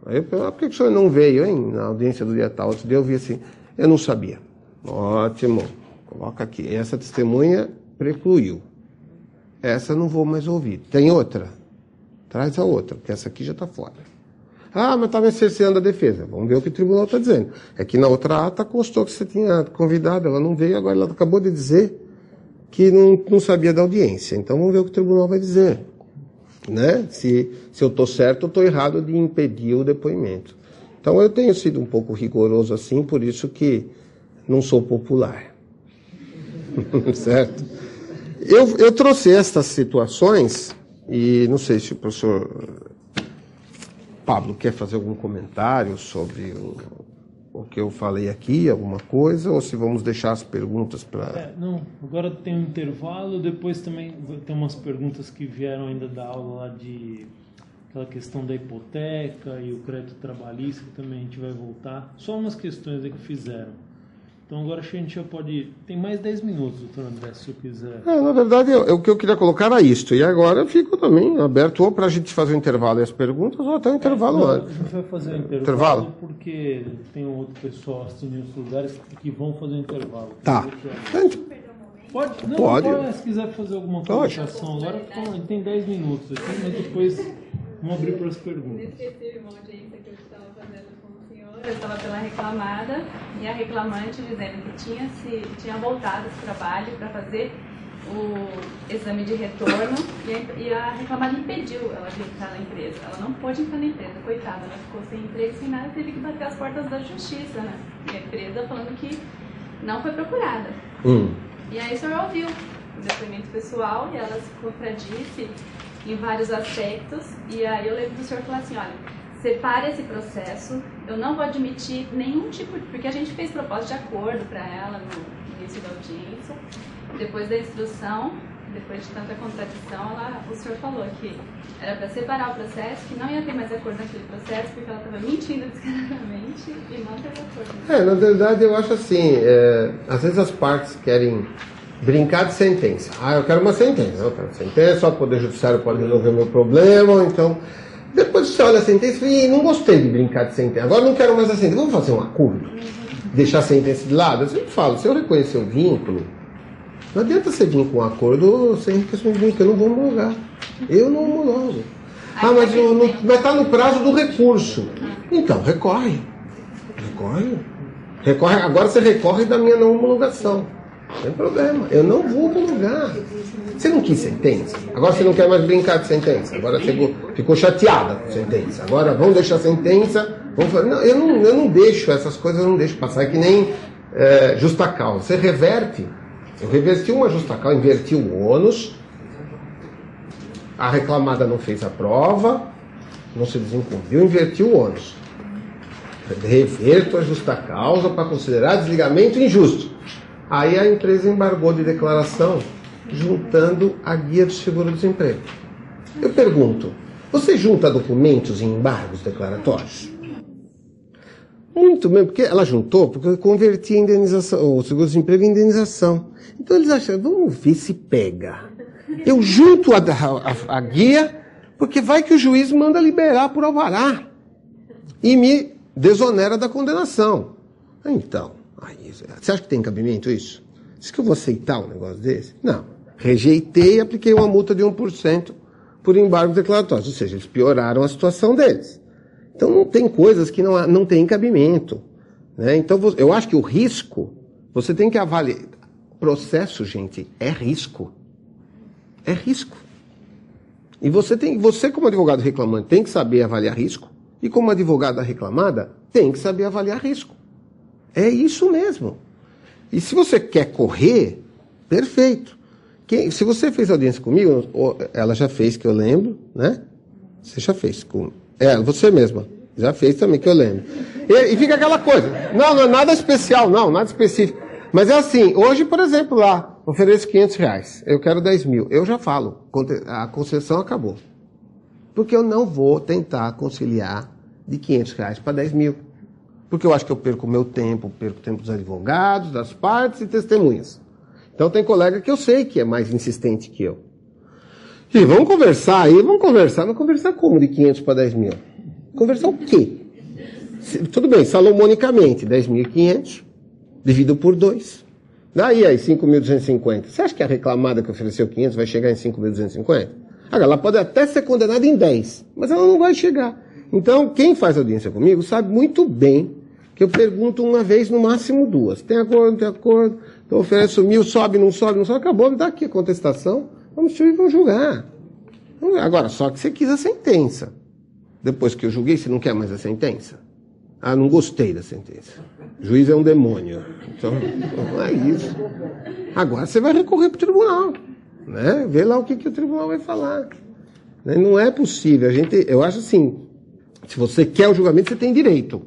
[SPEAKER 1] Aí eu pergunto, por que o senhor não veio, hein, na audiência do dia tal? Outro dia eu vi assim, eu não sabia. Ótimo, coloca aqui. Essa testemunha precluiu. Essa eu não vou mais ouvir. Tem outra? Traz a outra, porque essa aqui já está fora. Ah, mas estava cerceando a defesa. Vamos ver o que o tribunal está dizendo. É que na outra ata constou que você tinha convidado, ela não veio, agora ela acabou de dizer que não sabia da audiência. Então vamos ver o que o tribunal vai dizer. Né? Se eu estou certo ou estou errado de impedir o depoimento. Então eu tenho sido um pouco rigoroso assim, por isso que não sou popular. Certo? Eu trouxe estas situações e não sei se o professor Pablo quer fazer algum comentário sobre o que eu falei aqui, alguma coisa, ou se vamos deixar as perguntas para...
[SPEAKER 4] Não, agora tem um intervalo, depois também tem umas perguntas que vieram ainda da aula lá de aquela questão da hipoteca e o crédito trabalhista, que também a gente vai voltar. Só umas questões aí que fizeram. Então agora acho que a gente já pode... Tem mais 10 minutos, doutor André, se eu quiser.
[SPEAKER 1] Na verdade, o que eu queria colocar era isto. E agora eu fico também aberto ou para a gente fazer o intervalo e as perguntas, ou até o intervalo antes.
[SPEAKER 4] A gente vai fazer o intervalo porque tem outro pessoal assistindo em outros lugares que vão fazer o intervalo.
[SPEAKER 1] Tá.
[SPEAKER 4] Pode? Não,
[SPEAKER 1] Pode.
[SPEAKER 4] Se quiser fazer alguma colocação agora, tem 10 minutos aqui, mas depois vamos abrir para as perguntas.
[SPEAKER 5] Nesse uma audiência que eu estava fazendo com o senhor, eu estava pela reclamada e a reclamante dizendo que tinha voltado esse trabalho para fazer o exame de retorno e a reclamada impediu ela de entrar na empresa. Ela não pôde entrar na empresa, coitada, ela ficou sem emprego, sem nada, teve que bater as portas da justiça, né? E a empresa falando que não foi procurada. E aí o senhor ouviu o depoimento pessoal e ela se contradisse em vários aspectos. E aí eu lembro do senhor falar assim, olha, separe esse processo, eu não vou admitir nenhum tipo de... Porque a gente fez proposta de acordo para ela no início da audiência. Depois da instrução, depois de tanta contradição, o senhor falou que era para separar o processo, que não ia ter mais acordo naquele processo, porque ela estava mentindo descaradamente e não teve acordo.
[SPEAKER 1] Na verdade, eu acho assim, às vezes as partes querem brincar de sentença. Eu quero uma sentença. Eu quero sentença, só o Poder Judiciário pode resolver o meu problema, então... Depois você olha a sentença e não gostei de brincar de sentença. Agora não quero mais a sentença. Vamos fazer um acordo? Deixar a sentença de lado? Eu sempre falo, se eu reconhecer o vínculo, não adianta você vir com um acordo sem questão de vínculo, eu não vou homologar. Eu não homologo. Mas está no prazo do recurso. Então, recorre. Agora você recorre da minha não homologação. Não tem problema. Eu não vou homologar. Você não quis sentença? Agora você não quer mais brincar de sentença. Agora ficou chateada com sentença. Agora vamos deixar a sentença. Não, eu não deixo essas coisas, eu não deixo passar. É que nem justa causa. Você reverte. Eu reverti uma justa causa, inverti o ônus. A reclamada não fez a prova, não se desincumbiu, inverti o ônus. Reverto a justa causa para considerar desligamento injusto. Aí a empresa embargou de declaração, juntando a guia do seguro-desemprego. Eu pergunto, você junta documentos em embargos declaratórios? Muito bem, porque ela juntou, porque eu converti a indenização, o seguro-desemprego em indenização. Então eles acharam, vamos ver se pega. Eu junto a guia, porque vai que o juiz manda liberar por alvará e me desonera da condenação. Então, você acha que tem cabimento isso? Diz que eu vou aceitar um negócio desse? Não. Rejeitei e apliquei uma multa de 1% por embargo declaratório. Ou seja, eles pioraram a situação deles. Então não tem coisas que não tem cabimento. Né? Então eu acho que o risco, você tem que avaliar. Processo, gente, é risco. É risco. E você como advogado reclamante tem que saber avaliar risco. E como advogada reclamada, tem que saber avaliar risco. É isso mesmo. E se você quer correr, perfeito. Se você fez audiência comigo, ela já fez, que eu lembro, né? Você já fez. Você mesma. Já fez também, que eu lembro. E fica aquela coisa. Não é nada especial, nada específico. Mas é assim, hoje, por exemplo, lá, ofereço R$500, eu quero 10 mil. Eu já falo, a concessão acabou. Porque eu não vou tentar conciliar de R$500 para 10 mil. Porque eu acho que eu perco o meu tempo, perco o tempo dos advogados, das partes e testemunhas. Então tem colega que eu sei que é mais insistente que eu. E vamos conversar aí, mas conversar como de 500 para 10 mil? Conversar o quê? Tudo bem, salomonicamente, 10.500, dividido por 2. Daí 5.250. Você acha que a reclamada que ofereceu 500 vai chegar em 5.250? Agora, ela pode até ser condenada em 10, mas ela não vai chegar. Então, quem faz audiência comigo sabe muito bem que eu pergunto uma vez, no máximo 2. Tem acordo, não tem acordo? Então, eu ofereço 1.000, sobe, não sobe, acabou, me dá aqui a contestação, vamos julgar. Agora, só que você quis a sentença. Depois que eu julguei, você não quer mais a sentença? Não gostei da sentença. O juiz é um demônio. Então, não é isso. Agora você vai recorrer para o tribunal. Né? Vê lá o que o tribunal vai falar. Né? Não é possível. Eu acho assim, se você quer o julgamento, você tem direito.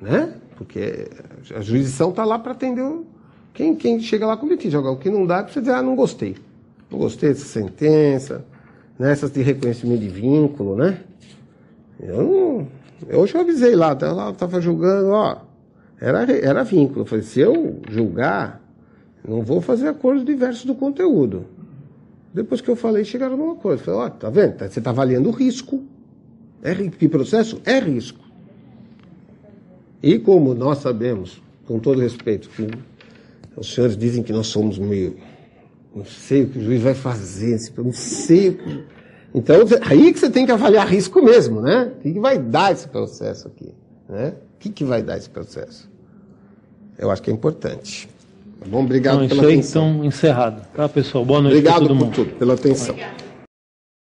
[SPEAKER 1] Né? Porque a jurisdição está lá para atender quem chega lá com litígio. Agora, o que não dá é para você dizer, não gostei. Não gostei dessa sentença, né? Essas de reconhecimento de vínculo, né? Hoje eu avisei lá, estava julgando, era vínculo. Eu falei, se eu julgar, não vou fazer acordo diverso do conteúdo. Depois que eu falei, chegaram numa coisa. Eu falei, tá vendo? Você está avaliando o risco. Que processo é risco. E como nós sabemos, com todo respeito, que os senhores dizem que nós somos meio Não sei o que o juiz vai fazer, não sei o que... Então, aí que você tem que avaliar risco mesmo, né? O que vai dar esse processo aqui, né? O que vai dar esse processo? Eu acho que é importante. Tá bom? Obrigado pela atenção.
[SPEAKER 4] Então, encerrado. Tá, pessoal? Boa noite para todo mundo.
[SPEAKER 1] Obrigado por tudo, pela atenção.
[SPEAKER 5] Obrigada.